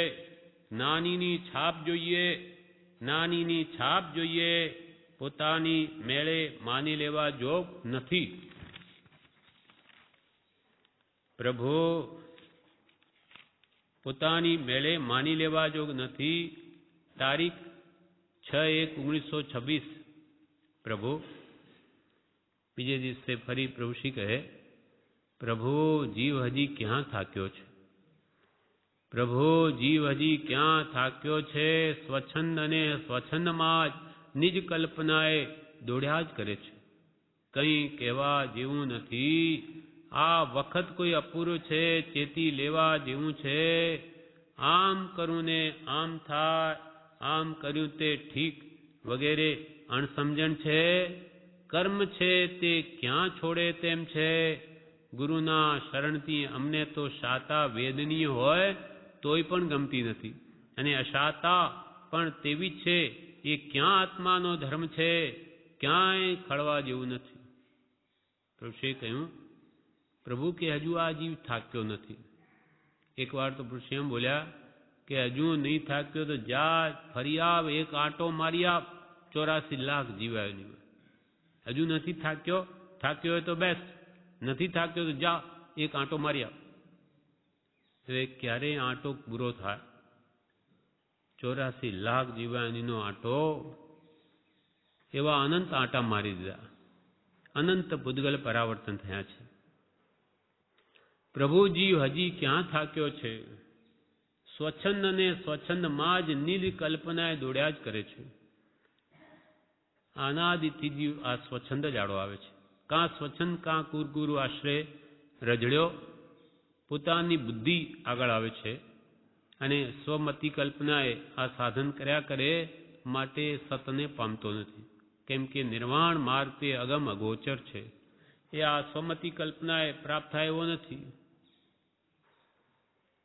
જ્ઞાનીની છાપ જોઈએ, જ્ઞાનીની છાપ જોઈએ, પોતાની મેળે માની લેવા જોગ નથી. પ્રભુ પોતાની મેળે માની લેવા જોગ નથી. તારીખ 6/1/1926. પ્રભુ બીજે દિવસે ફરી પ્રભુશ્રી કહે, પ્રભુ જીવ હજી ક્યાં થાક્યો છે? પ્રભુ જીવ હજી ક્યાં થાક્યો છે? સ્વચ્છંદ અને સ્વચ્છંદમાં જ નિજ કલ્પનાએ દોડ્યા જ કરે છે. કંઈ કહેવા જેવું નથી. આ વખત કોઈ અપૂરું છે, ચેતી લેવા જેવું છે. આમ કરું ને આમ થાય, આમ કર્યું તે ઠીક વગેરે અણસમજણ છે. કર્મ છે તે ક્યાં છોડે તેમ છે. ગુરુના શરણથી અમને તો શાતા વેદનીય હોય તોય પણ ગમતી નથી, અને અશાતા પણ તેવી જ છે. એ ક્યાં આત્માનો ધર્મ છે? ક્યાંય ખળવા જેવું નથી. પ્રભુએ કહ્યું, પ્રભુ કે હજુ આ જીવ થાક્યો નથી. એકવાર તો પ્રભુ એમ બોલ્યા કે હજુ નહીં થાક્યો તો જા ફરી આવ, એક આંટો મારી આવ, 84 લાખ જીવાયો નહીં. હજુ નથી થાક્યો, થાક્યો હોય તો બેસ, નથી થાક્યો તો જા એક આંટો મારી આવ. હવે ક્યારે આંટો પૂરો થાય? 84 લાખ જીવાણીનો આંટો. એવા અનંત આંટા મારી દીધા. અનંત પૂદગલ પરાવર્તન થયા છે. પ્રભુજી હજી ક્યાં થાક્યો છે? સ્વચ્છંદ અને સ્વચ્છંદમાં જ નિજ કલ્પનાએ દોડ્યા જ કરે છે. અનાદિથી જીવ આ સ્વચ્છંદ જ આડો આવે છે. કાં સ્વચ્છંદ કાં કુરકુરુ આશ્રય રજડ્યો પોતાની બુદ્ધિ આગળ આવે છે, અને સ્વમતી કલ્પનાએ આ સાધન કર્યા કરે માટે સતને પામતો નથી. કેમ કે નિર્વાણ માર્ગ તે અગમ અગોચર છે. એ આ સ્વમતી કલ્પનાએ પ્રાપ્ત થાય એવો નથી.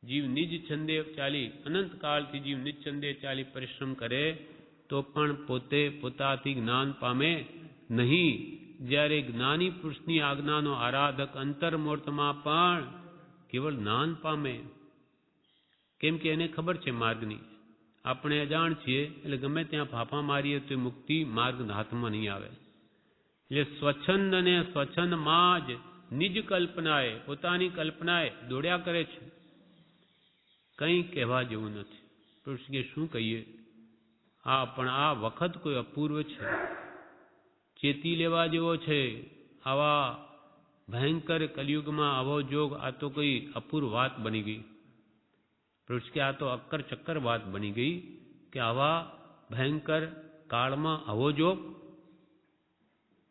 જીવ નિજ છંદે ચાલી, અનંતકાળથી જીવ નિજ છંદે ચાલી પરિશ્રમ કરે તો પણ પોતે પોતાથી જ્ઞાન પામે નહીં. જ્યારે જ્ઞાની પુરુષની આજ્ઞાનો આરાધક અંતર્મૂર્તમાં પણ કેવળ જ્ઞાન પામે. કેમ કે એને ખબર છે માર્ગની. આપણે અજાણ છીએ એટલે ગમે ત્યાં ફાફા મારીએ તો મુક્તિ માર્ગ હાથમાં નહીં આવે. એટલે સ્વચ્છંદ અને સ્વચ્છંદમાં જ નિજ કલ્પનાએ, પોતાની કલ્પનાએ દોડ્યા કરે છે. કંઈ કહેવા જેવું નથી. પુરુષ કે શું કહીએ? પણ આ વખત કોઈ અપૂર્વ છે, ચેતી લેવા જેવો છે. આવા ભયંકર કલયુગમાં આવો જોગ, આ તો કોઈ અપૂર્વ વાત બની ગઈ. પુરુષ કે આ તો અક્કર ચક્કર વાત બની ગઈ કે આવા ભયંકર કાળમાં આવો જોગ.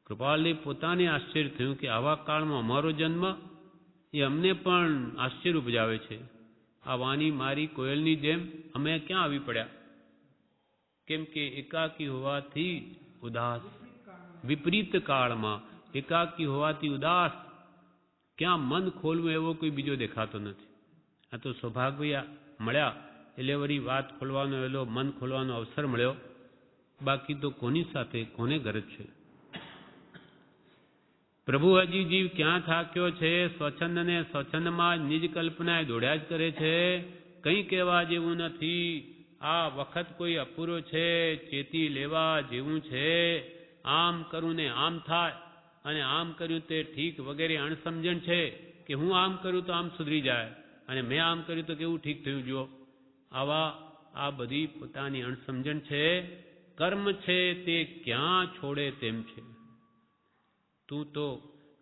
કૃપાલદેવ પોતાને આશ્ચર્ય થયું કે આવા કાળમાં અમારો જન્મ, એ અમને પણ આશ્ચર્ય ઉપજાવે છે. આ વાણી મારી કોયલની જેમ અમે ક્યાં આવી પડ્યા? કેમ કે એકાકી હોવાથી ઉદાસ, વિપરીત કાળમાં એકાકી હોવાથી ઉદાસ, ક્યાં મન ખોલવું એવો કોઈ બીજો દેખાતો નથી. આ તો સૌભાગ્ય મળ્યા એટલે વળી વાત ખોલવાનો, એલો મન ખોલવાનો અવસર મળ્યો. બાકી તો કોની સાથે કોને ગરજ છે? પ્રભુ હજી જીવ ક્યાં થાક્યો છે? સ્વચ્છંદ અને સ્વચ્છંદમાં જ નિજ કલ્પનાએ દોડ્યા જ કરે છે. કંઈ કહેવા જેવું નથી. આ વખત કોઈ અપૂરો છે, ચેતી લેવા જેવું છે. આમ કરું ને આમ થાય, અને આમ કર્યું તે ઠીક વગેરે અણસમજણ છે કે હું આમ કરું તો આમ સુધરી જાય, અને મેં આમ કર્યું તો કેવું ઠીક થયું. જુઓ, આ બધી પોતાની અણસમજણ છે. કર્મ છે તે ક્યાં છોડે તેમ છે. તું તો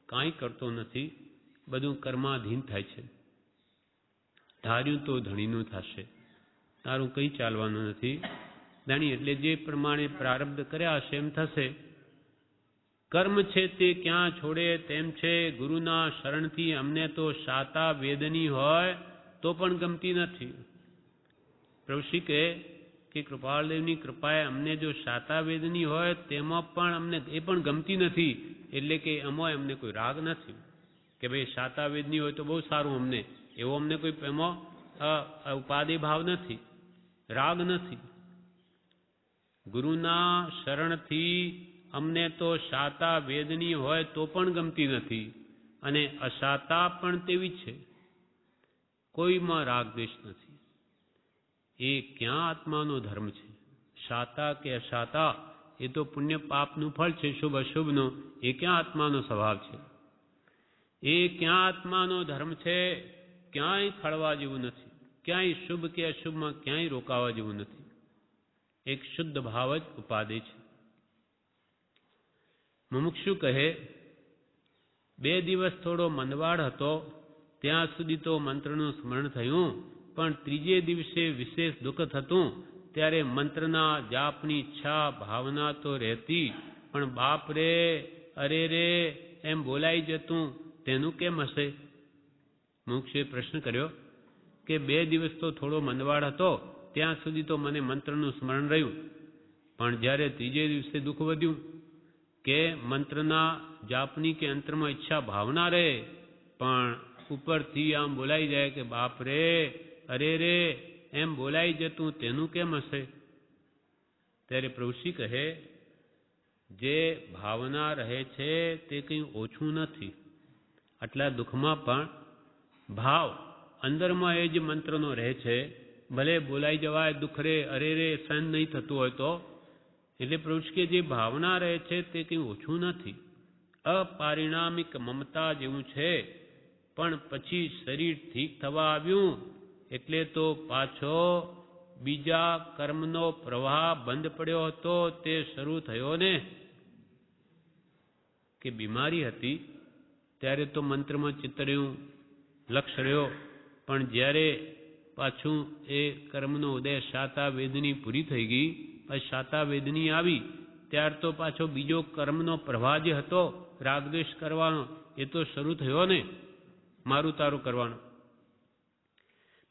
કાંઈ કરતો નથી, બધું કર્માધીન થાય છે. ધાર્યું તો ધણીનું થશે, તારું કંઈ ચાલવાનું નથી. ધણી એટલે જે પ્રમાણે પ્રારબ્ધ કર્યા હશે એમ થશે. કર્મ છે તે ક્યાં છોડે તેમ છે. ગુરુના શરણથી અમને તો શાતા વેદની હોય તો પણ ગમતી નથી. પ્રભુશ્રી કહે કે કૃપાળદેવની કૃપાએ અમને જો શાતા વેદની હોય તેમાં પણ અમને એ પણ ગમતી નથી. એટલે કે એમાં અમને કોઈ રાગ નથી કે ભાઈ શાતા વેદની હોય તો બહુ સારું. અમને એવો અમને કોઈ એમાં ઉપાધિ ભાવ નથી, રાગ નથી. ગુરુના શરણથી અમને તો શાતા વેદની હોય તો પણ ગમતી નથી, અને અશાતા પણ તેવી છે. કોઈમાં રાગ દ્વેષ નથી. એ ક્યાં આત્માનો ધર્મ છે? શાતા કે અશાતા એ તો પુણ્ય પાપનું ફળ છે, શુભ અશુભનો. એ ક્યાં આત્માનો સ્વભાવ છે? એ ક્યાં આત્માનો ધર્મ છે? ક્યાંય ખળવા જેવું નથી. ક્યાંય શુભ કે અશુભમાં ક્યાંય રોકાવા જેવું નથી. એક શુદ્ધ ભાવ જ ઉપાદે છે. મુમુક્ષુ કહે 2 દિવસ થોડો મંદવાડ હતો, ત્યાં સુધી તો મંત્રનું સ્મરણ થયું, પણ 3જે દિવસે વિશેષ દુઃખ થતું. ત્યારે મંત્રના જાપની ઈચ્છા ભાવના તો રહેતી, પણ બાપ રે, અરે રે એમ બોલાઈ જતું. તેનું કેમ હશે? મુમુક્ષુએ પ્રશ્ન કર્યો કે 2 દિવસ તો થોડો મંદવાડ હતો, ત્યાં સુધી તો મને મંત્રનું સ્મરણ રહ્યું, પણ જ્યારે 3જે દિવસે દુઃખ વધ્યું કે મંત્રના જાપની કે અંતરમાં ઈચ્છા ભાવના રહે, પણ ઉપરથી આમ બોલાઈ જાય કે બાપ રે, અરે રે એમ બોલાઈ જતું. તેનું કેમ હશે? ત્યારે પ્રભુશ્રી કહે જે ભાવના રહે છે તે કંઈ ઓછું નથી. આટલા દુઃખમાં પણ ભાવ અંદરમાં એ જ મંત્રનો રહે છે. ભલે બોલાઈ જવાય દુઃખ રે, અરે રે સહન નહીં થતું હોય તો. એટલે પ્રભુશ્રી કે જે ભાવના રહે છે તે કંઈ ઓછું નથી. અપારિણામિક મમતા જેવું છે. પણ પછી શરીર ઠીક થવા આવ્યું એટલે તો પાછો બીજા કર્મનો પ્રવાહ બંધ પડ્યો હતો તે શરૂ થયો ને. કે બીમારી હતી ત્યારે તો મંત્રમાં ચિત્ત રહ્યું, લક્ષ્ય રહ્યો, પણ જ્યારે પાછું એ કર્મનો ઉદય શાતા વેદની પૂરી થઈ ગઈ, પછી શાતા વેદની આવી, ત્યાર તો પાછો બીજો કર્મનો પ્રવાહ જે હતો રાગદ્વેષ કરવાનો એ તો શરૂ થયો ને, મારું તારું કરવાનું.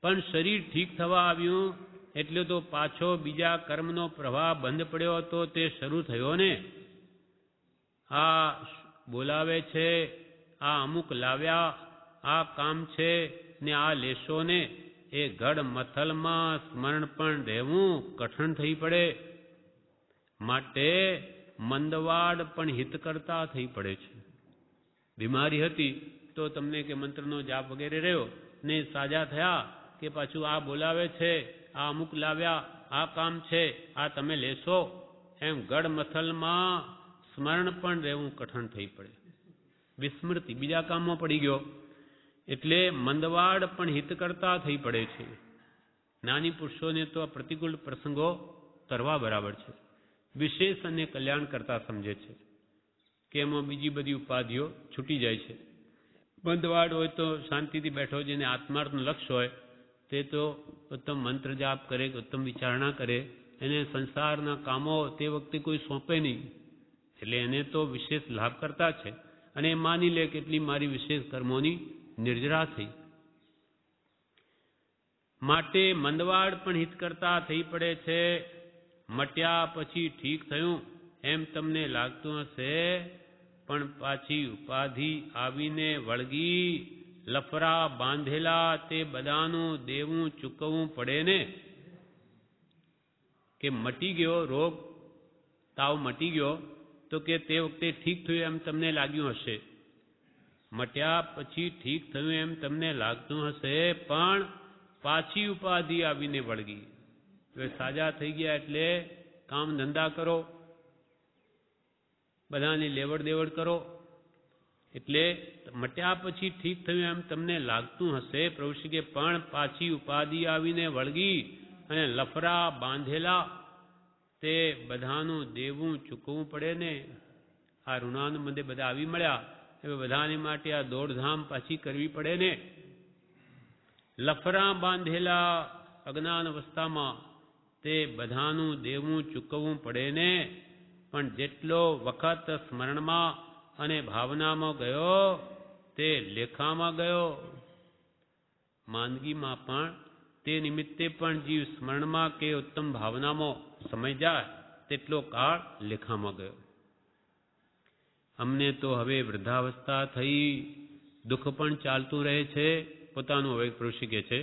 પણ શરીર ઠીક થવા આવ્યું એટલે તો પાછો બીજા કર્મનો પ્રવાહ બંધ પડ્યો હતો તે શરૂ થયો ને. આ બોલાવે છે, આ અમુક લાવ્યા, આ કામ છે ને આ લેશો ને, એ ગઢ મથલમાં સ્મરણ પણ રહેવું કઠણ થઈ પડે. માટે મંદવાડ પણ હિત કરતા થઈ પડે છે. બીમારી હતી તો તમને કે મંત્રનો જાપ વગેરે રહ્યો ને સાજા થયા કે પાછું આ બોલાવે છે, આ અમુક લાવ્યા, આ કામ છે, આ તમે લેશો, એમ ગઢ મથલમાં સ્મરણ પણ રહેવું કઠણ થઈ પડે. વિસ્મૃતિ બીજા કામમાં પડી ગયો એટલે મંદવાડ પણ હિત કરતા થઈ પડે છે. જ્ઞાની પુરુષોને તો આ પ્રતિકૂળ પ્રસંગો તરવા બરાબર છે. વિશેષ અને કલ્યાણ કરતા સમજે છે કે એમાં બીજી બધી ઉપાધિઓ છૂટી જાય છે. મંદવાડ હોય તો શાંતિથી બેઠો, જેને આત્માર્થનું લક્ષ્ય હોય તે તો ઉત્તમ મંત્ર જાપ કરે, ઉત્તમ વિચારણા કરે, એને સંસારના કામો તે વખતે કોઈ સોંપે નહીં, એટલે એને તો વિશેષ લાભ કરતા છે. અને એ માની લે કે એટલી મારી વિશેષ કર્મોની નિર્જરા થઈ. માટે મંદવાડ પણ હિત કરતા થઈ પડે છે. મટ્યા પછી ઠીક થયું એમ તમને લાગતું હશે, પણ પાછી ઉપાધિ આવીને વળગી, લફરા બાંધેલા તે બધાનું દેવું ચૂકવવું પડે ને. કે મટી ગયો રોગ, તાવ મટી ગયો તો કે તે વખતે ઠીક થયું એમ તમને લાગ્યું હશે. મટ્યા પછી ઠીક થયું એમ તમને લાગતું હશે, પણ પાછી ઉપાધિ આવીને વળગી. હવે સાજા થઈ ગયા એટલે કામ ધંધા કરો, બધાની લેવડ દેવડ કરો, એટલે મટ્યા પછી ઠીક થયું એમ તમને લાગતું હશે. પ્રભુશ્રી કે પણ પાછી ઉપાધિ આવીને વળગી અને લફરા બાંધેલા તે બધાનું દેવું ચૂકવવું પડે ને. આ ઋણાનુબંધે બધા આવી મળ્યા હવે બધાને માટે આ દોડધામ પાછી કરવી પડે ને. લફરા બાંધેલા અજ્ઞાન અવસ્થામાં તે બધાનું દેવું ચૂકવવું પડે ને. પણ જેટલો વખત સ્મરણમાં અને ભાવનામાં ગયો તે લેખામાં ગયો. માંદગીમાં પણ તે નિમિત્તે પણ જીવ સ્મરણમાં કે ઉત્તમ ભાવનામાં સમય જાય તેટલો કાળ લેખામાં ગયો. અમને તો હવે વૃદ્ધાવસ્થા થઈ દુઃખ પણ ચાલતું રહે છે. પોતાનું હવે પ્રભુશ્રી કહે છે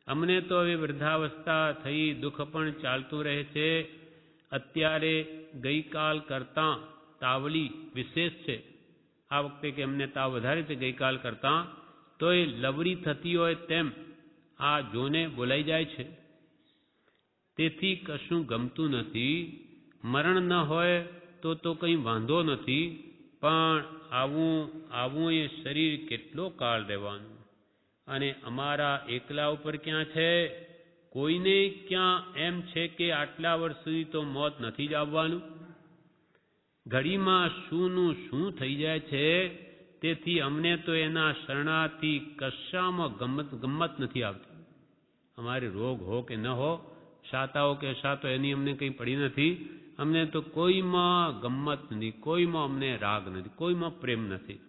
અમને તો હવે વૃદ્ધાવસ્થા થઈ દુઃખ પણ ચાલતું રહે છે. અત્યારે ગઈકાલ કરતાં તાવલી વિશેષ છે. આ વખતે કે અમને તાવ વધારે છે ગઈકાલ કરતાં, તો એ લવરી થતી હોય તેમ આ જોને બોલાઈ જાય છે. તેથી કશું ગમતું નથી. મરણ ન હોય તો કંઈ વાંધો નથી, પણ આવું એ શરીર કેટલો કાળ રહેવાનું. અને અમારા એકલા ઉપર ક્યાં છે? કોઈને ક્યાં એમ છે કે આટલા વર્ષ સુધી તો મોત નથી જ આવવાનું? ઘડીમાં શુંનું શું થઈ જાય છે. તેથી અમને તો એના શરણાથી કશામાં ગમત નથી આવતી. અમારે રોગ હો કે ન હો, શાતાઓ કે અશાતો એની અમને કંઈ પડી નથી. અમને તો કોઈમાં ગમત નથી, કોઈમાં અમને રાગ નથી, કોઈમાં પ્રેમ નથી.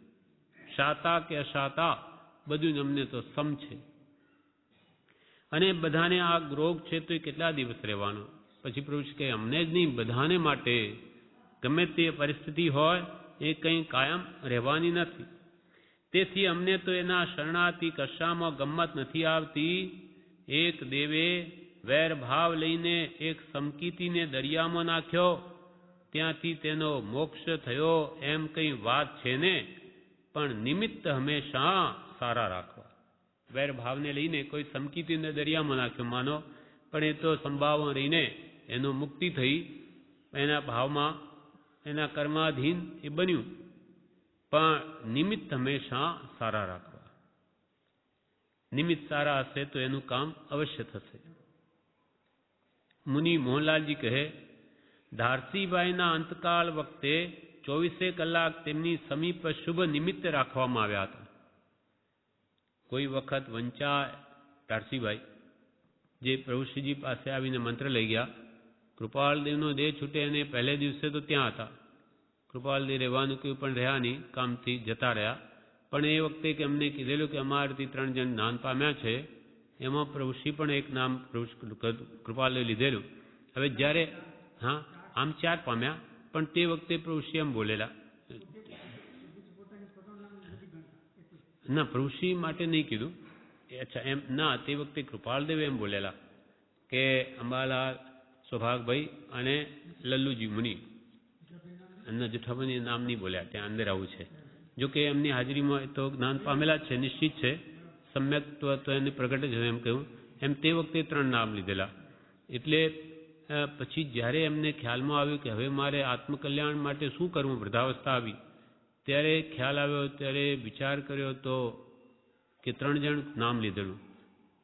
શાતા કે અશાતા બધું અમને તો સમ છે. અને બધાને આ રોગ છે તો એ કેટલા દિવસ રહેવાનો? પછી પ્રભુ કે અમને જ નહીં, બધાને માટે ગમે તે પરિસ્થિતિ હોય એ કંઈ કાયમ રહેવાની નથી. તેથી અમને તો એના શરણાથી કશામાં ગમત નથી આવતી. એક દેવે વેર ભાવ લઈને એક સમકીતીને દરિયામાં નાખ્યો, ત્યાંથી તેનો મોક્ષ થયો એમ કંઈ વાત છે ને. પણ નિમિત્ત હંમેશા સારા રાખવા. વેર ભાવને લઈને કોઈ સમકીતીને દરિયામાં નાખ્યો માનો, પણ એ તો સંભાવમાં રહીને એનો મુક્તિ થઈ, એના ભાવમાં એના કર્માધીન એ બન્યું. પણ નિમિત્ત હંમેશા સારા રાખવા. નિમિત્ત સારા હશે તો એનું કામ અવશ્ય થશે. મુનિ મોહનલાલજી કહે ધારસીભાઈના અંતકાળ વખતે 24 કલાક તેમની સમીપ શુભ નિમિત્ત રાખવામાં આવ્યા હતા. કોઈ વખત વંચાય ધારસીભાઈ જે પ્રભુશ્રીજી પાસે આવીને મંત્ર લઈ ગયા, કૃપાલદેવનો દેહ છૂટે અને પહેલે દિવસે તો ત્યાં હતા. કૃપાલદેવ રહેવાનું કોઈ પણ રહ્યા નહીં, કામથી જતા રહ્યા. પણ એ વખતે કે અમને કીધેલું કે અમારાથી 3 જણ જ્ઞાન પામ્યા છે. એમાં પ્રભુશ્રી પણ એક નામ કૃપાલદેવ લીધેલું. હવે જ્યારે આમ 4 પામ્યા, પણ તે વખતે પ્રભુશ્રી એમ બોલેલા ના, પ્રભુશ્રી માટે નહીં કીધું. અચ્છા એમ ના, તે વખતે કૃપાલદેવ એમ બોલેલા કે અંબાલાલ, સૌભાગભાઈ અને લલ્લુજી મુનિ એમના જેઠાભાઈનું નામ નહીં બોલ્યા, ત્યાં અંદર આવું છે. જોકે એમની હાજરીમાં તો જ્ઞાન પામેલા જ છે, નિશ્ચિત છે. સમ્યક્ત્વ તો એને પ્રગટ જ એમ કહ્યું. એમ તે વખતે 3 નામ લીધેલા. એટલે પછી જ્યારે એમને ખ્યાલમાં આવ્યું કે હવે મારે આત્મકલ્યાણ માટે શું કરવું, વૃદ્ધાવસ્થા આવી, ત્યારે ખ્યાલ આવ્યો, ત્યારે વિચાર કર્યો તો કે 3 જણ નામ લીધેલું.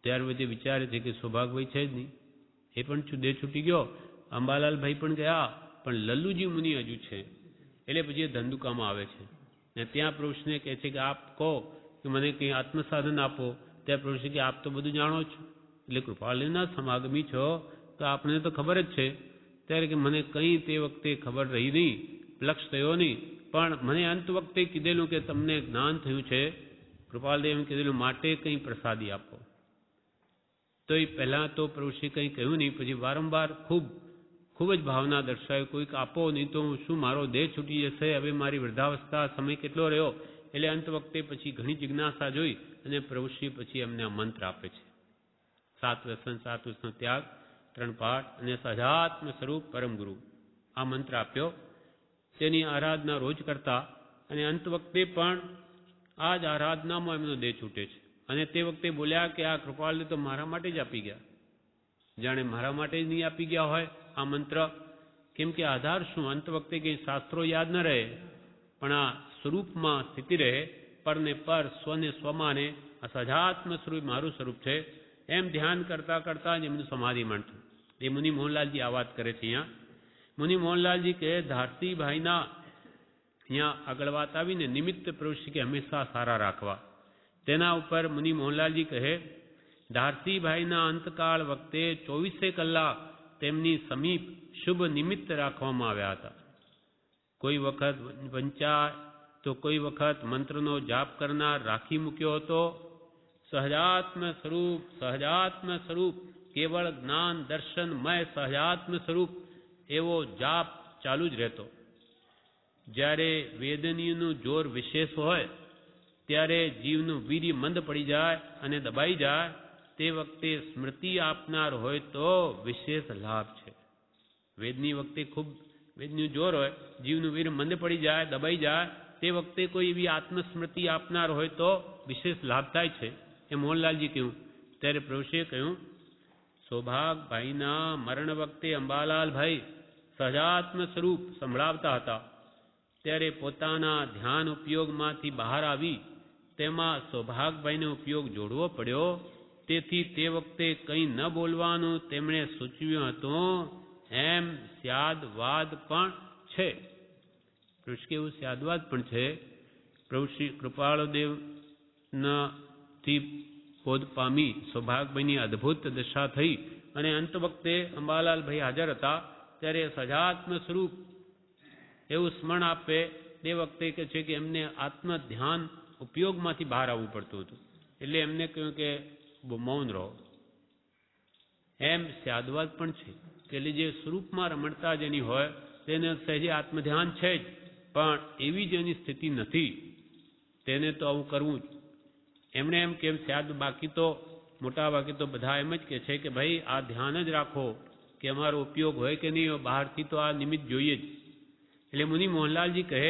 ત્યાર પછી વિચારે છે કે સૌભાગભાઈ છે જ નહીં, એ પણ દેહ છૂટી ગયો. અંબાલાલભાઈ પણ ગયા, પણ લલ્લુજી મુનિ હજુ છે. એટલે પછી એ ધંધુકામાં આવે છે ને ત્યાં પ્રભુશ્રીને કહે છે કે આપ કહો કે મને કંઈ આત્મસાધન આપો. ત્યાં પ્રભુશ્રી કે આપ તો બધું જાણો છો, એટલે કૃપાલના સમાગમી છો તો આપને તો ખબર જ છે. ત્યારે કે મને કંઈ તે વખતે ખબર રહી નહીં, લક્ષ થયો નહીં. પણ મને અંત વખતે કીધેલું કે તમને જ્ઞાન થયું છે, કૃપાલદેવ કીધેલું માટે કંઈ પ્રસાદી આપો. તો એ પહેલાં તો પ્રભુશ્રી કંઈ કહ્યું નહીં, પછી વારંવાર ખૂબ જ ભાવના દર્શાવી, કોઈક આપો નહીં તો શું મારો દેહ છૂટી જશે, હવે મારી વૃદ્ધાવસ્થા સમય કેટલો રહ્યો. એટલે અંત વખતે પછી ઘણી જિજ્ઞાસા જોઈ અને પ્રભુશ્રી પછી એમને આ મંત્ર આપે છે. 7 વ્યસન 7 વ્યસનનો ત્યાગ, 3 પાઠ અને સહજાત્મ સ્વરૂપ પરમ ગુરુ. આ મંત્ર આપ્યો. તેની આરાધના રોજ કરતા અને અંત વખતે પણ આ જ આરાધનામાં એમનો દેહ છૂટે છે. અને તે વખતે બોલ્યા કે આ કૃપાલને તો મારા માટે જ આપી ગયા, જાણે મારા માટે જ નહીં આપી ગયા હોય આ મંત્ર. કેમ કે આધાર શું, અંત વખતે કંઈ શાસ્ત્રો યાદ ન રહે, પણ આ સ્વરૂપમાં સ્થિતિ રહે, પરને પર, સ્વને સ્વમાં ને આ સહજાત્મ સ્વરૂપ મારું સ્વરૂપ છે એમ ધ્યાન કરતાં કરતાં જ એમનું સમાધિ મળતું. એ મુનિ મોહનલાલજી આ વાત કરે છે અહીંયા. મુનિ મોહનલાલજી કહે ધારતીભાઈના અહીંયા આગળ વાત આવીને નિમિત્ત પ્રવૃત્તિ કે હંમેશા સારા રાખવા, તેના ઉપર મુનિ મોહનલાલજી કહે ધારતીભાઈના અંતકાળ વખતે 24 કલાક તેમની સમીપ શુભ નિમિત્ત રાખવામાં આવ્યા હતા. કોઈ વખત વંચાય તો કોઈ વખત મંત્રનો જાપ કરનાર રાખી મૂક્યો હતો. સહજાત્મ સ્વરૂપ કેવળ જ્ઞાન દર્શનમય સહજાત્મ સ્વરૂપ એવો જાપ ચાલુ જ રહેતો. જ્યારે વેદનીયનું જોર વિશેષ હોય ત્યારે જીવનું વીર્ય મંદ પડી જાય અને દબાઈ જાય, તે વખતે સ્મૃતિ આપનાર હોય તો વિશેષ લાભ છે. વેદની વખતે ખૂબ વેદનું જોર હોય, જીવનું વીર મંદ પડી જાય, દબાઈ જાય, તે વખતે કોઈ એવી આત્મસ્મૃતિ આપનાર હોય તો વિશેષ લાભ થાય છે. એ મોહનલાલજી કહ્યું. ત્યારે પ્રભુશ્રીએ કહ્યું સૌભાગભાઈના મરણ વખતે અંબાલાલભાઈ સહજાત્મ સ્વરૂપ સંભળાવતા હતા. ત્યારે પોતાના ધ્યાન ઉપયોગમાંથી બહાર આવી તેમાં સૌભાગભાઈનો ઉપયોગ જોડવો પડ્યો. તેથી તે વખતે કંઈ ન બોલવાનું તેમણે સૂચવ્યું હતું. એમ સ્યાદવાદ પણ છે. પ્રભુશ્રી એવું સ્યાદવાદ પણ છે. પ્રભુશ્રી કૃપાળુદેવથી બોધ પામી સૌભાગભાઈની અદ્ભુત દશા થઈ અને અંત વખતે અંબાલાલભાઈ હાજર હતા. ત્યારે સહજાત્મ સ્વરૂપ એવું સ્મરણ આપે તે વખતે કે છે કે એમને આત્મ ધ્યાન ઉપયોગમાંથી બહાર આવવું પડતું હતું. એટલે એમને કહ્યું કે મૌન રહો. એમ સ્યાદવાદ પણ છે કે જે સ્વરૂપમાં રમણતા જેની હોય તેને સહેજે આત્મધ્યાન છે જ, પણ એવી જેની સ્થિતિ નથી તેને તો આવું કરવું જ. એમણે એમ કેમ સ્યાદ, બાકી તો મોટા ભાગે તો બધા એમ જ કહે છે કે ભાઈ આ ધ્યાન જ રાખો કે અમારો ઉપયોગ હોય કે નહીં હોય, બહારથી તો આ નિમિત્ત જોઈએ જ. એટલે મુનિ મોહનલાલજી કહે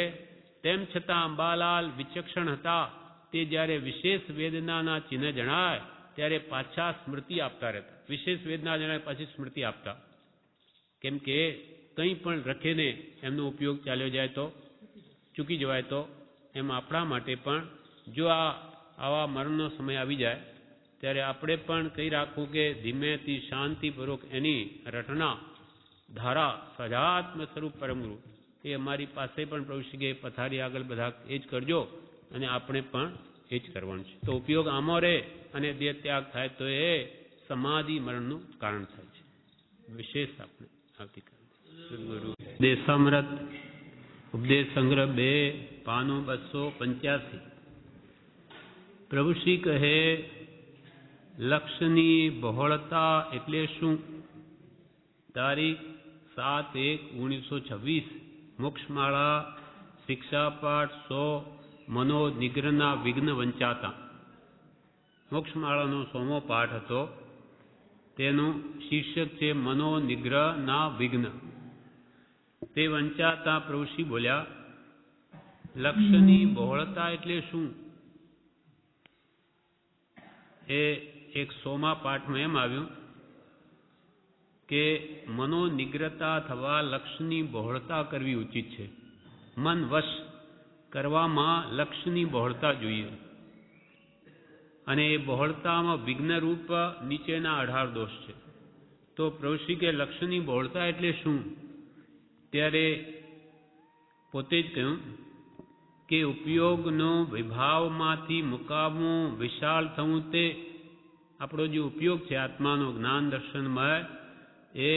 તેમ છતાં અંબાલાલ વિચક્ષણ હતા. તે જ્યારે વિશેષ વેદનાના ચિહ્ન જણાય ત્યારે પાછા સ્મૃતિ આપતા રહેતા. વિશેષ વેદના જણાય પાછી સ્મૃતિ આપતા. કેમ કે કંઈ પણ રખીને એમનો ઉપયોગ ચાલ્યો જાય તો ચૂકી જવાય તો એમ આપણા માટે પણ જો આવા મરણનો સમય આવી જાય ત્યારે આપણે પણ કહી રાખવું કે ધીમેથી શાંતિપૂર્વક એની રટના ધારા સહજાત્મ સ્વરૂપ પરમગુરુ એ અમારી પાસે પણ પ્રભુશ્રીએ પથારી આગળ બધા એ જ કરજો અને આપણે પણ એ જ કરવાનું છે. તો ઉપયોગ આમો રહે અને દેહ ત્યાગ થાય તો એ સમાધિ મરણનું કારણ થાય છે. વિશેષ આપણે આવતીકાલે દેશામૃત ઉપદેશ સંગ્રહ 2 પાનું 285. પ્રભુશ્રી કહે લક્ષ્યની બહોળતા એટલે શું? તારીખ 7/1/1926. મોક્ષમાળા શિક્ષાપાઠ 100 મનોનિગ્રહના વિઘ્ન વંચાતા. મોક્ષમાળાનો 100મો પાઠ હતો. તેનું શીર્ષક છે મનોનિગ્રહના વિઘ્ન. તે વંચાતા પ્રભુશ્રી બોલ્યા લક્ષ્યની બહોળતા એટલે શું? એ 100મા પાઠમાં એમ આવ્યું કે મનોનિગ્રહતા થવા લક્ષ્યની બહોળતા કરવી ઉચિત છે. મન વશ કરવામાં લક્ષ્યની બહોળતા જોઈએ અને એ બહોળતામાં વિઘ્નરૂપ નીચેના 18 દોષ છે. તો પ્રભુશ્રી કે લક્ષ્યની બહોળતા એટલે શું? ત્યારે પોતે જ કહ્યું કે ઉપયોગનો વિભાવમાંથી મુકાવવું, વિશાળ થવું, તે આપણો જે ઉપયોગ છે આત્માનો જ્ઞાન દર્શનમય એ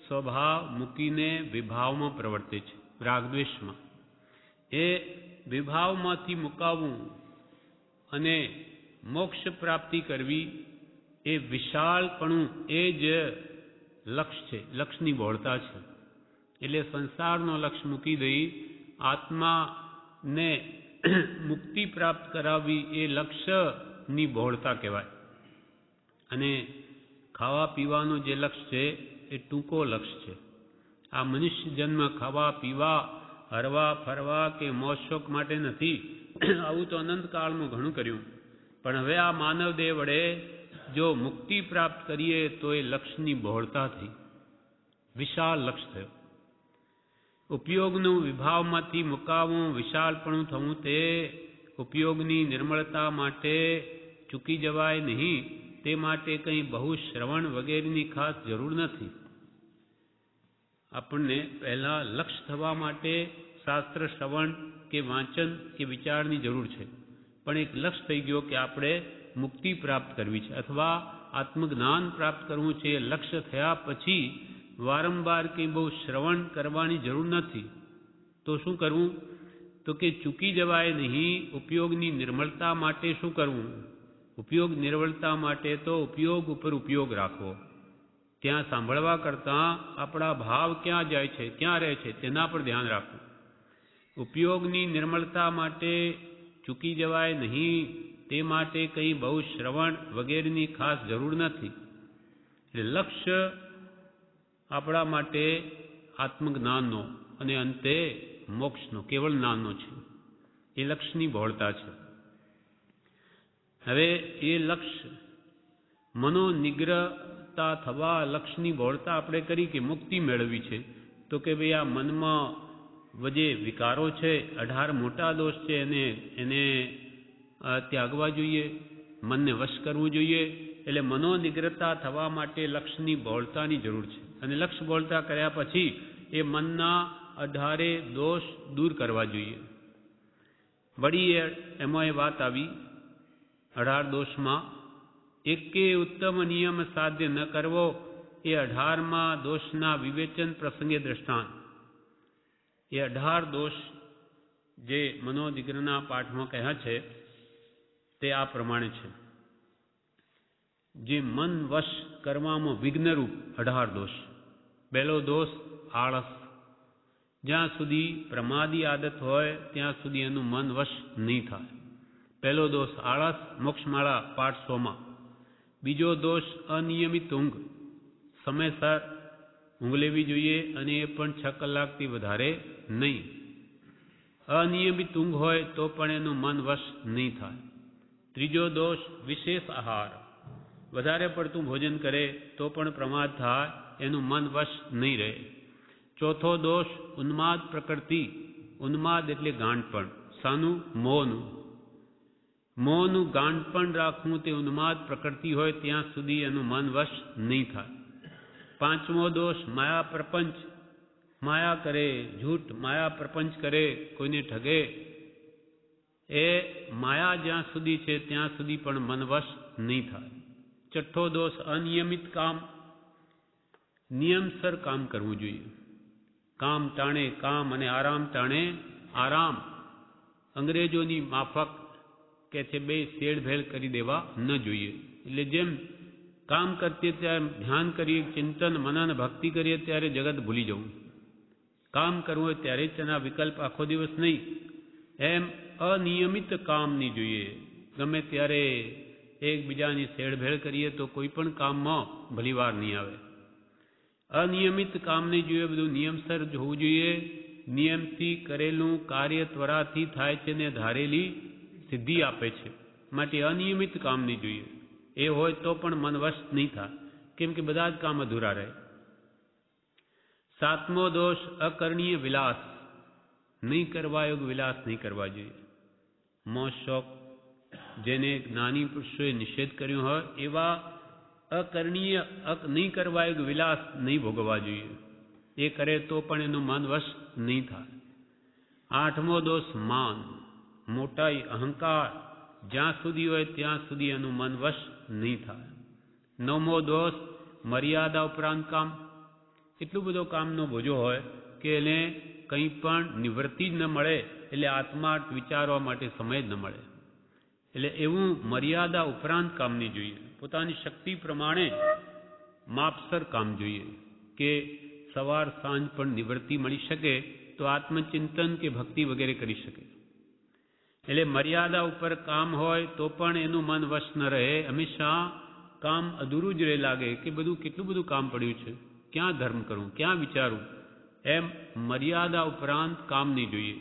સ્વભાવ મૂકીને વિભાવમાં પ્રવર્તે છે, રાગદ્વેષમાં. એ વિભાવમાંથી મુકાવવું અને મોક્ષ પ્રાપ્તિ કરવી એ વિશાળપણું એ જ લક્ષ્ય છે, લક્ષ્યની બહોળતા છે. એટલે સંસારનો લક્ષ્ય મૂકી દઈ આત્માને મુક્તિ પ્રાપ્ત કરાવવી એ લક્ષ્યની બહોળતા કહેવાય. અને ખાવા પીવાનું જે લક્ષ્ય છે એ ટૂંકો લક્ષ્ય છે. આ મનુષ્ય જન્મ ખાવા પીવા, હરવા ફરવા કે મોજ શોખ માટે નથી. આવું તો અનંતકાળમાં ઘણું કર્યું, પણ હવે આ માનવ દેહ વડે જો મુક્તિ પ્રાપ્ત કરીએ તો એ લક્ષ્યની બહોળતા થઈ, વિશાળ લક્ષ્ય થયો. ઉપયોગનું વિભાવમાંથી મુકાવવું, વિશાળપણું થવું, તે ઉપયોગની નિર્મળતા માટે ચૂકી જવાય નહીં, તે માટે કંઈ બહુ શ્રવણ વગેરેની ખાસ જરૂર નથી. આપણને પહેલાં લક્ષ થવા માટે શાસ્ત્ર શ્રવણ કે વાંચન કે વિચારની જરૂર છે, પણ એક લક્ષ થઈ ગયો કે આપણે મુક્તિ પ્રાપ્ત કરવી છે અથવા આત્મજ્ઞાન પ્રાપ્ત કરવું છે. એ લક્ષ્ય થયા પછી વારંવાર કંઈ બહુ શ્રવણ કરવાની જરૂર નથી. તો શું કરવું? તો કે ચૂકી જવાય નહીં. ઉપયોગની નિર્મળતા માટે શું કરવું? ઉપયોગ નિર્મળતા માટે તો ઉપયોગ ઉપર ઉપયોગ રાખવો. ત્યાં સાંભળવા કરતાં આપણા ભાવ ક્યાં જાય છે, ક્યાં રહે છે, તેના પર ધ્યાન રાખવું. ઉપયોગની નિર્મળતા માટે ચૂકી જવાય નહીં, તે માટે કંઈ બહુ શ્રવણ વગેરેની ખાસ જરૂર નથી. એટલે લક્ષ્ય આપણા માટે આત્મજ્ઞાનનો અને અંતે મોક્ષનો, કેવળ જ્ઞાનનો છે. એ લક્ષ્યની બહોળતા છે. હવે એ લક્ષ્ય મનોનિગ્રહતા થવા લક્ષ્યની બહોળતા આપણે કરી કે મુક્તિ મેળવવી છે, તો કે ભાઈ આ મનમાં જે વિકારો છે, 18 મોટા દોષ છે, એને ત્યાગવા જોઈએ, મનને વશ કરવું જોઈએ. એટલે મનોનિગ્રહતા થવા માટે લક્ષ્યની બહોળતાની જરૂર છે. અને લક્ષ્ય બહોળતા કર્યા પછી એ મનના 18 દોષ દૂર કરવા જોઈએ. વળી એમાં એ વાત આવી 18 દોષમાં એકે ઉત્તમ નિયમ સાધ્ય ન કરવો, એ 18માં દોષના વિવેચન પ્રસંગે દ્રષ્ટાંત. એ 18 દોષ જે મનોનિગ્રહના પાઠમાં કહ્યા છે તે આ પ્રમાણે છે. જે મન વશ કરવામાં વિઘ્નરૂપ 18 દોષ. પહેલો દોષ આળસ. જ્યાં સુધી પ્રમાદી આદત હોય ત્યાં સુધી એનું મન વશ નહીં થાય. પહેલો દોષ આળસ, મોક્ષમાળા પાઠ 100માં. બીજો દોષ અનિયમિત ઊંઘ. સમયસર ઊંઘ લેવી જોઈએ અને એ પણ 6 કલાકથી વધારે નહીં. અનિયમિત ઊંઘ હોય તો પણ એનું મન વશ નહીં થાય. ત્રીજો દોષ વિશેષ આહાર. વધારે પડતું ભોજન કરે તો પણ પ્રમાદ થાય, એનું મન વશ નહીં રહે. ચોથો દોષ ઉન્માદ પ્રકૃતિ. ઉન્માદ એટલે ગાંડપણ. શાનું? મોહનું. મોહનું ગાંડપણ રાખવું તે ઉન્માદ પ્રકૃતિ હોય ત્યાં સુધી એનું મન વશ નહીં થાય. પાંચમો દોષ માયા પ્રપંચ. માયા કરે, જૂઠ માયા પ્રપંચ કરે, કોઈને ઠગે. એ માયા જ્યાં સુધી છે ત્યાં સુધી પણ મન વશ નહીં થાય. છઠ્ઠો દોષ અનિયમિત કામ. નિયમસર કામ કરવું જોઈએ. કામ ટાણે કામ અને આરામ ટાણે આરામ. અંગ્રેજોની માફક કે છે બે શેડભેળ કરી દેવા ન જોઈએ. એટલે જેમ કામ કરતીએ ત્યારે ધ્યાન કરીએ, ચિંતન મનન ભક્તિ કરીએ ત્યારે જગત ભૂલી જવું. કામ કરવું હોય ત્યારે જ તેના વિકલ્પ, આખો દિવસ નહીં. એમ અનિયમિત કામ નહીં જોઈએ. ગમે ત્યારે એકબીજાની શેડભેળ કરીએ તો કોઈ પણ કામમાં ભલીવાર નહીં આવે. અનિયમિત કામ નહીં જોઈએ, બધું નિયમસર હોવું જોઈએ. નિયમથી કરેલું કાર્ય ત્વરાથી થાય છે ને ધારેલી સિદ્ધિ આપે છે. માટે અનિયમિત કામ નહીં જોઈએ. એ હોય તો પણ મન વશ નહીં થાય, કેમ કે બધા જ કામ અધૂરા રહે. સાતમો દોષ અકરણીય વિલાસ. નહીં કરવા યોગ વિલાસ નહીં કરવા જોઈએ. મોજ શોખ જેને જ્ઞાની પુરુષોએ નિષેધ કર્યો હોય એવા અકરણીય નહીં કરવા યોગ વિલાસ નહીં ભોગવવા જોઈએ. એ કરે તો પણ એનું મન વશ નહીં થાય. આઠમો દોષ માન, મોટાઈ, અહંકાર. જ્યાં સુધી હોય ત્યાં સુધી એનું મન વશ નહીં થાય. નવમો દોષ મર્યાદા ઉપરાંત કામ. એટલું બધો કામનો બોજો હોય કે એને કંઈ પણ નિવૃત્તિ જ ન મળે, એટલે આત્મા વિચારવા માટે સમય જ ન મળે. એટલે એવું મર્યાદા ઉપરાંત કામ નહીં જોઈએ. પોતાની શક્તિ પ્રમાણે માપસર કામ જોઈએ કે સવાર સાંજ પણ નિવૃત્તિ મળી શકે તો આત્મચિંતન કે ભક્તિ વગેરે કરી શકે. એટલે મર્યાદા ઉપર કામ હોય તો પણ એનું મન વશ ન રહે. હંમેશા કામ અધૂરું જ રહે, લાગે કે બધું કેટલું બધું કામ પડ્યું છે, ક્યાં ધર્મ કરું, ક્યાં વિચારું. એમ મર્યાદા ઉપરાંત કામ નહીં જોઈએ.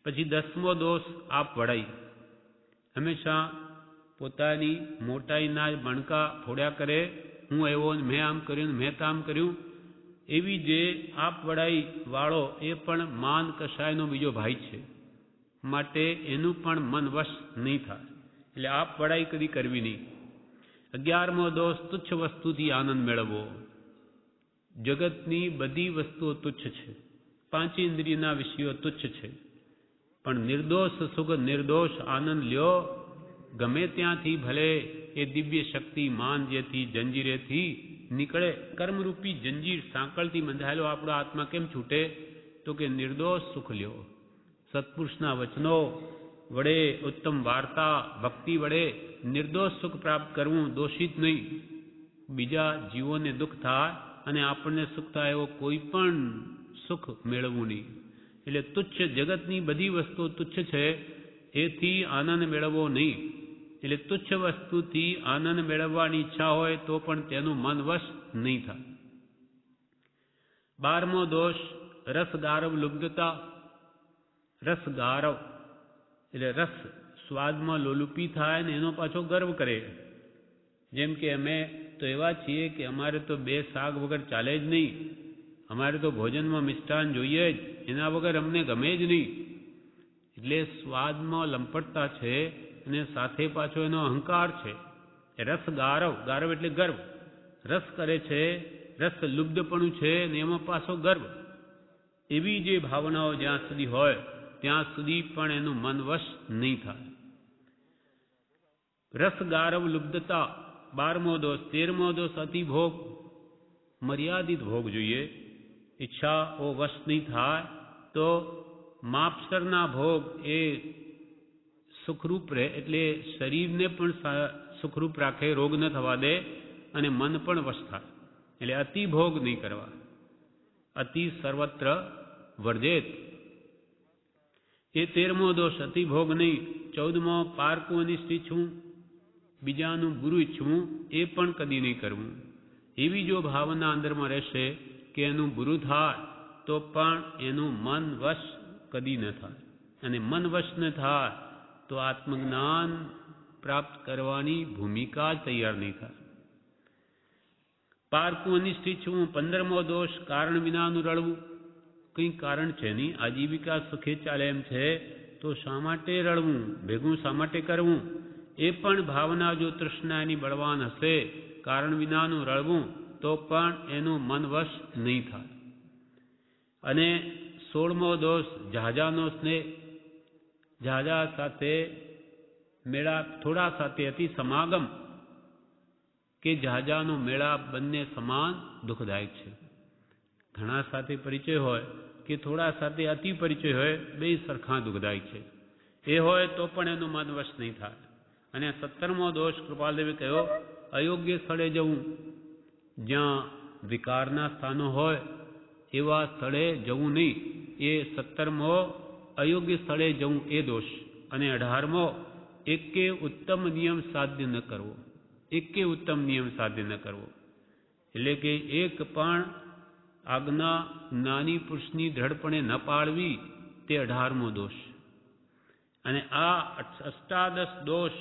પછી 10મો દોષ આપ વડાઈ. હંમેશા પોતાની મોટાઈના બણકા ફોડ્યા કરે. હું એવો, મેં આમ કર્યું, મેં તામ કર્યું. એવી જે આપ વડાઈ વાળો એ પણ માન કશાયનો બીજો ભાઈ છે, માટે એનું પણ મન વશ નહીં થાય. એટલે આપ વડાઈ કદી કરવી નહીં. 11મો દોષ તુચ્છ વસ્તુથી આનંદ મેળવવો. જગતની બધી વસ્તુઓ તુચ્છ છે, પાંચ ઇન્દ્રિયના વિષયો તુચ્છ છે, પણ નિર્દોષ સુખ નિર્દોષ આનંદ લ્યો. ગમે ત્યાંથી ભલે એ દિવ્ય શક્તિ માન જેથી જંજીરેથી નીકળે. કર્મરૂપી જંજીર સાંકળથી બંધાયેલો આપણો આત્મા કેમ છૂટે? તો કે નિર્દોષ સુખ લ્યો. સત્પુરુષના વચનો વડે, ઉત્તમ વાર્તા ભક્તિ વડે નિર્દોષ સુખ પ્રાપ્ત કરવું, દોષિત નહીં. બીજા જીવોને દુઃખ થાય અને આપણને સુખ થાય એવો કોઈ પણ સુખ મેળવવું નહીં. એટલે તુચ્છ, જગતની બધી વસ્તુઓ તુચ્છ છે, એથી આનંદ મેળવવો નહીં. એટલે તુચ્છ વસ્તુથી આનંદ મેળવવાની ઈચ્છા હોય તો પણ તેનું મન વશ નહીં થાય. 12મો દોષ રસગારવ લુબ્ધતા. રસગારવ એટલે રસ સ્વાદમાં લોલુપી થાય ને એનો પાછો ગર્વ કરે. જેમ કે અમે તો એવા છીએ કે અમારે તો 2 શાક વગર ચાલે જ નહીં, અમારે તો ભોજનમાં મિષ્ટાન જોઈએ જ, એના વગર અમને ગમે જ નહીં. એટલે સ્વાદમાં લંપટતા છે અને સાથે પાછો એનો અહંકાર છે. રસ ગારવ, ગારવ એટલે ગર્વ. રસ કરે છે, રસ લુબ્ધપણું છે ને એમાં પાછો ગર્વ. એવી જે ભાવનાઓ જ્યાં સુધી હોય ત્યાં સુધી પણ એનું મન વશ નહીં થાય. રસ ગારવ લુબ્ધતા 12મો દોષ. 13મો દોષ અતિભોગ. મર્યાદિત ભોગ જોઈએ, ઈચ્છાઓ વશ નહીં થાય તો માપસરના ભોગ એ સુખરૂપ રહે. એટલે શરીરને પણ સુખરૂપ રાખે, રોગ ન થવા દે અને મન પણ વશ થાય. એટલે અતિ ભોગ નહીં કરવા. અતિ સર્વત્ર વર્જેત. એ 13મો દોષ અતિ ભોગ નહીં. 14મો પારકું અનિષ્ટ ઈચ્છવું, બીજાનું બુરું ઈચ્છવું, એ પણ કદી નહીં કરવું. એવી જો ભાવના અંદરમાં રહેશે કે એનું બુરું થાય તો પણ એનું મન વશ કદી ન થાય. અને મન વશ ન થાય તો આત્મજ્ઞાન પ્રાપ્ત કરવાની ભૂમિકા જ તૈયાર નહીં થાય. પારકું અનિષ્ટ ઈચ્છવું. 15મો દોષ કારણ વિનાનું રળવું. કંઈ કારણ છે નહીં, આજીવિકા સુખે ચાલે એમ છે તો શા માટે રળવું, ભેગું શા માટે કરવું? એ પણ ભાવના જો તૃષ્ણા એની બળવાન હશે, કારણ વિનાનું રળવું, તો પણ એનું મન વશ નહીં થાય. અને 16મો દોષ ઝાઝાનો સ્નેહ. ઝાઝા સાથે મેળાપ, થોડા સાથે અતિ સમાગમ કે ઝાઝાનો મેળાપ બંને સમાન દુઃખદાયક છે. ઘણા સાથે પરિચય હોય કે થોડા સાથે અતિ પરિચય હોય, બે સરખા દુઃખદાયક છે. એ હોય તો પણ એનું મન વશ નહીં થાય. અને 17મો દોષ કૃપાલદેવે કહ્યો અયોગ્ય સ્થળે જવું. જ્યાં વિકારના સ્થાનો હોય એવા સ્થળે જવું નહીં. એ 17મો અયોગ્ય સ્થળે જવું એ દોષ. અને 18મો એકે ઉત્તમ નિયમ સાધ્ય ન કરવો. એકે ઉત્તમ નિયમ સાધ્ય ન કરવો એટલે કે એક પણ આજ્ઞા જ્ઞાની પુરુષની દ્રઢપણે ન પાળવી, તે 18મો દોષ. અને આ અષ્ટાદશ દોષ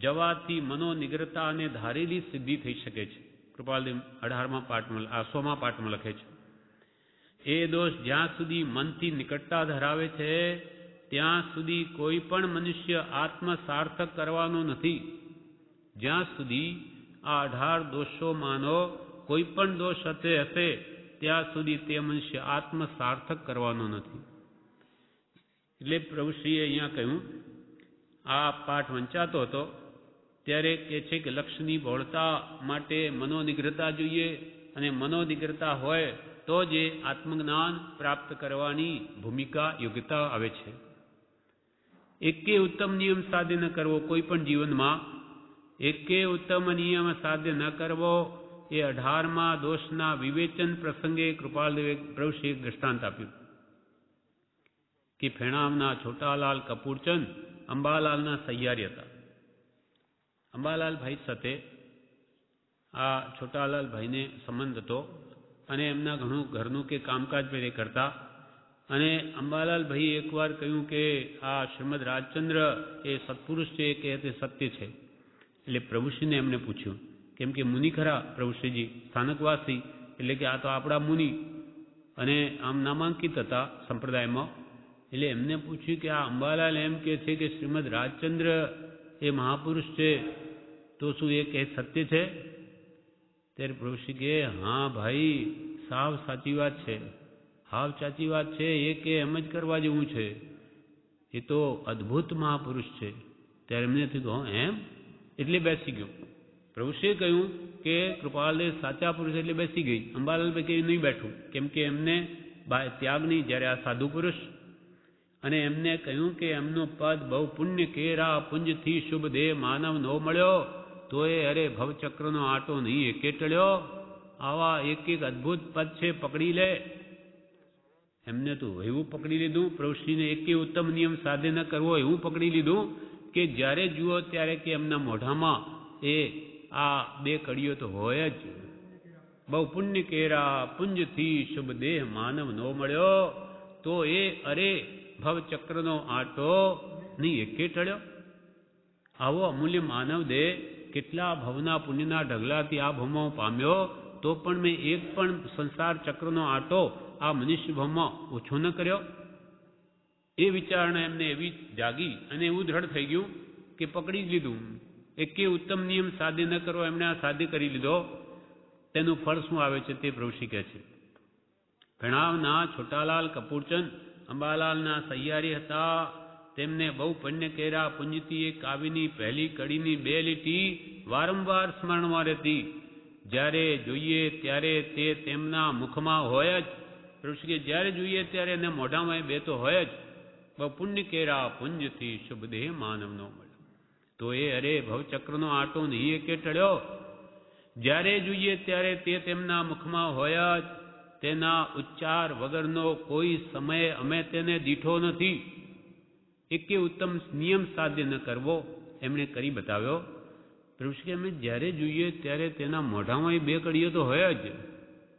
જવાથી મનોનિગ્રતા અને ધારેલી સિદ્ધિ થઈ શકે છે. કૃપાલદેવ 18મા પાઠમાં 16મા પાઠમાં લખે છે. એ દોષ જ્યાં સુધી મનથી નિકટતા ધરાવે છે ત્યાં સુધી કોઈ પણ મનુષ્ય આત્મ સાર્થક કરવાનો નથી. જ્યાં સુધી આ 18 દોષોમાંનો કોઈ પણ દોષ હશે ત્યાં સુધી તે મનુષ્ય આત્મ સાર્થક કરવાનો નથી. એટલે પ્રભુશ્રીએ અહીંયા કહ્યું, આ પાઠ વંચાતો હતો ત્યારે કહે છે કે લક્ષ્યની બહોળતા માટે મનોનિગ્રતા જોઈએ, અને મનોનિગ્રતા હોય તો જે આત્મજ્ઞાન પ્રાપ્ત કરવાની ભૂમિકા યોગ્યતા આવે છે. એકે ઉત્તમ નિયમ સાધ્ય ન કરવો. કોઈ પણ જીવનમાં એકે ઉત્તમ નિયમ સાધ્ય ન કરવો એ 18મા દોષના વિવેચન પ્રસંગે કૃપાલદેવે પ્રભુશ્રીએ દ્રષ્ટાંત આપ્યું કે ફેણામના છોટાલાલ કપૂરચંદ અંબાલાલના સહિયારી હતા. અંબાલાલ ભાઈ સાથે આ છોટાલાલ ભાઈને સંબંધ હતો અને એમના ઘણું ઘરનું કે કામકાજ પેલે કરતા. અને અંબાલાલ ભાઈ એકવાર કહ્યું કે આ શ્રીમદ રાજચંદ્ર એ સત્પુરુષ છે કે તે સત્ય છે. એટલે પ્રભુશ્રીને એમને પૂછ્યું, કેમ કે મુનિ ખરા પ્રભુશ્રીજી, સ્થાનકવાસી, એટલે કે આ તો આપણા મુનિ અને આમ નામાંકિત હતા સંપ્રદાયમાં. એટલે એમને પૂછ્યું કે આ અંબાલાલ એમ કહે છે કે શ્રીમદ રાજચંદ્ર એ મહાપુરુષ છે, તો શું એ કહે સત્ય છે? ત્યારે પ્રભુશ્રી કહે, હા ભાઈ, સાવ સાચી વાત છે, હાવ સાચી વાત છે, એ કે એમ જ કરવા જેવું છે, એ તો અદ્ભુત મહાપુરુષ છે. ત્યારે એમને થયું એમ, એટલે બેસી ગયો. પ્રભુશ્રીએ કહ્યું કે કૃપાલદેવ સાચા પુરુષ એટલે બેસી ગઈ. અંબાલાલભાઈ કહ્યું નહીં બેઠું, કેમ કે એમને ત્યાગ નહીં. જ્યારે આ સાધુ પુરુષ અને એમને કહ્યું કે એમનું પદ બહુ પુણ્ય કેરા, પુંજથી શુભ દેહ માનવ નો મળ્યો, તો એ અરે ભવચક્રનો આટો નહીં એકે ટળ્યો. આવા એક એક અદ્ભુત પદ છે, પકડી લે. એમને તો એવું પકડી લીધું, પ્રભુશ્રીને એકે ઉત્તમ નિયમ સાધે ન કરવો એવું પકડી લીધું કે જ્યારે જુઓ ત્યારે કે એમના મોઢામાં એ આ બે કડીઓ તો હોય જ. બહુ પુણ્ય કેરા, પુંજથી શુભ દેહ માનવ નો મળ્યો, તો એ અરે ભવચક્રનો આટો નહીં એકે ટળ્યો. આવો અમૂલ્ય માનવ દેહ કેટલા ભવના પુણ્યના ઢગલાથી આ ભવમાં પામ્યો, તો પણ મેં એક પણ સંસાર ચક્રનો આટો આ મનુષ્ય ભવમાં ઓછો ન કર્યો. એ વિચારણા એમને એવી જાગી અને એવું દ્રઢ થઈ ગયું કે પકડી જ લીધું. એકે ઉત્તમ નિયમ સાધે ન કરવો, એમણે આ સાધે કરી લીધો. તેનું ફળ શું આવે છે તે પ્રભુશ્રી કહે છે. ભણાવના છોટાલાલ કપૂરચંદ અંબાલાલના સહિયારી હતા. તેમને બહુ પુણ્ય કર્યા, પુંજથી એ કાવ્યની પહેલી કડીની 2 લીટી વારંવાર સ્મરણમાં રહેતી. જ્યારે જોઈએ ત્યારે તે તેમના મુખમાં હોય જ. પ્રભુશ્રી કે જ્યારે જોઈએ ત્યારે એને મોઢામાં બે તો હોય જ. બહુ પુણ્ય કર્યા, પુંજથી શુભ દેહ માનવ નો મળ્યો, તો એ અરે ભવચક્રનો આટો નહીં એકે ટળ્યો. જ્યારે જોઈએ ત્યારે તે તેમના મુખમાં હોય જ. તેના ઉચ્ચાર વગરનો કોઈ સમય અમે તેને દીઠો નથી. એકે ઉત્તમ નિયમ સાધ્ય ન કરવો એમણે કરી બતાવ્યો. પ્રભુશ્રી અમે જ્યારે જોઈએ ત્યારે તેના મોઢામાં 2 કડીઓ તો હોય જ.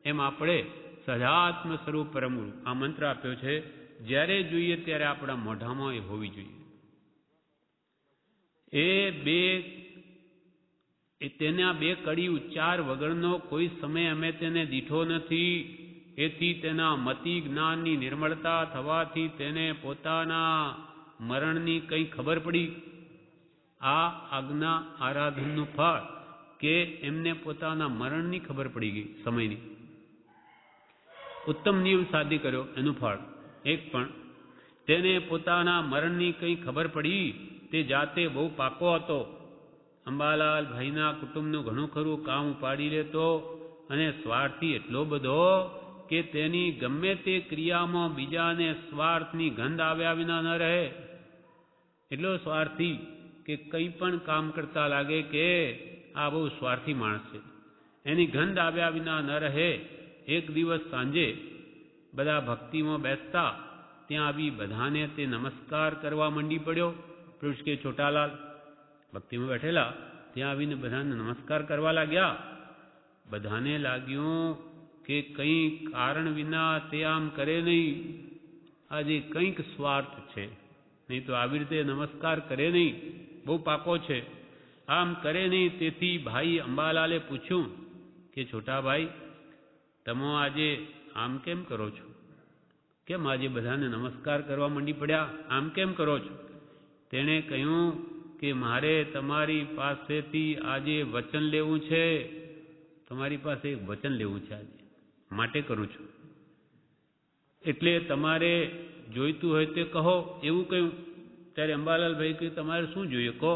એમ આપણે સદાત્મ સ્વરૂપ પરમગુરુ આ મંત્ર આપ્યો છે, જ્યારે જોઈએ ત્યારે આપણા મોઢામાં એ હોવી જોઈએ. તેના 2 કડી ઉચ્ચાર વગરનો કોઈ સમય અમે તેને દીઠો નથી. એથી તેના મતિ જ્ઞાનની નિર્મળતા થવાથી તેને પોતાના મરણની કંઈ ખબર પડી. આ આજ્ઞા આરાધનનું ફળ કે એમને પોતાના મરણની ખબર પડી ગઈ, સમયની. ઉત્તમ નિયમ સાધી કર્યો એનું ફળ એક પણ. તેને પોતાના મરણની કંઈ ખબર પડી. તે જાતે બહુ પાકો હતો. અંબાલાલ ભાઈના કુટુંબનું ઘણું ખરું કામ ઉપાડી લેતો અને સ્વાર્થી એટલો બધો કે તેની ગમે તે ક્રિયામાં બીજાને સ્વાર્થની ગંધ આવ્યા વિના ન રહે. એટલો સ્વાર્થી કે કંઈ પણ કામ કરતા લાગે કે આ બહુ સ્વાર્થી માણસ છે, એની ગંધ આવ્યા વિના ન રહે. એક દિવસ સાંજે બધા ભક્તિમાં બેસતા, ત્યાં આવી બધાને તે નમસ્કાર કરવા મંડી પડ્યો. પ્રભુ કે છોટાલાલ ભક્તિમાં બેઠેલા, ત્યાં આવીને બધાને નમસ્કાર કરવા લાગ્યા. બધાને લાગ્યું કે કંઈ કારણ વિના તે આમ કરે નહીં, આજે કંઈક સ્વાર્થ છે, નહીં તો આવી રીતે નમસ્કાર કરે નહીં, બહુ પાકો છે, આમ કરે નહીં. તેથી ભાઈ અંબાલાલે પૂછ્યું કે છોટાભાઈ, તમે આજે આમ કેમ કરો છો? કેમ આજે બધાને નમસ્કાર કરવા માંડી પડ્યા? આમ કેમ કરો છો? તેણે કહ્યું કે મારે તમારી પાસેથી આજે વચન લેવું છે. તમારી પાસે એક વચન લેવું છે આજે, માટે કરું છું. એટલે તમારે જોઈતું હોય તે કહો, એવું કહ્યું. ત્યારે અંબાલાલભાઈ કહ્યું તમારે શું જોઈએ કહો.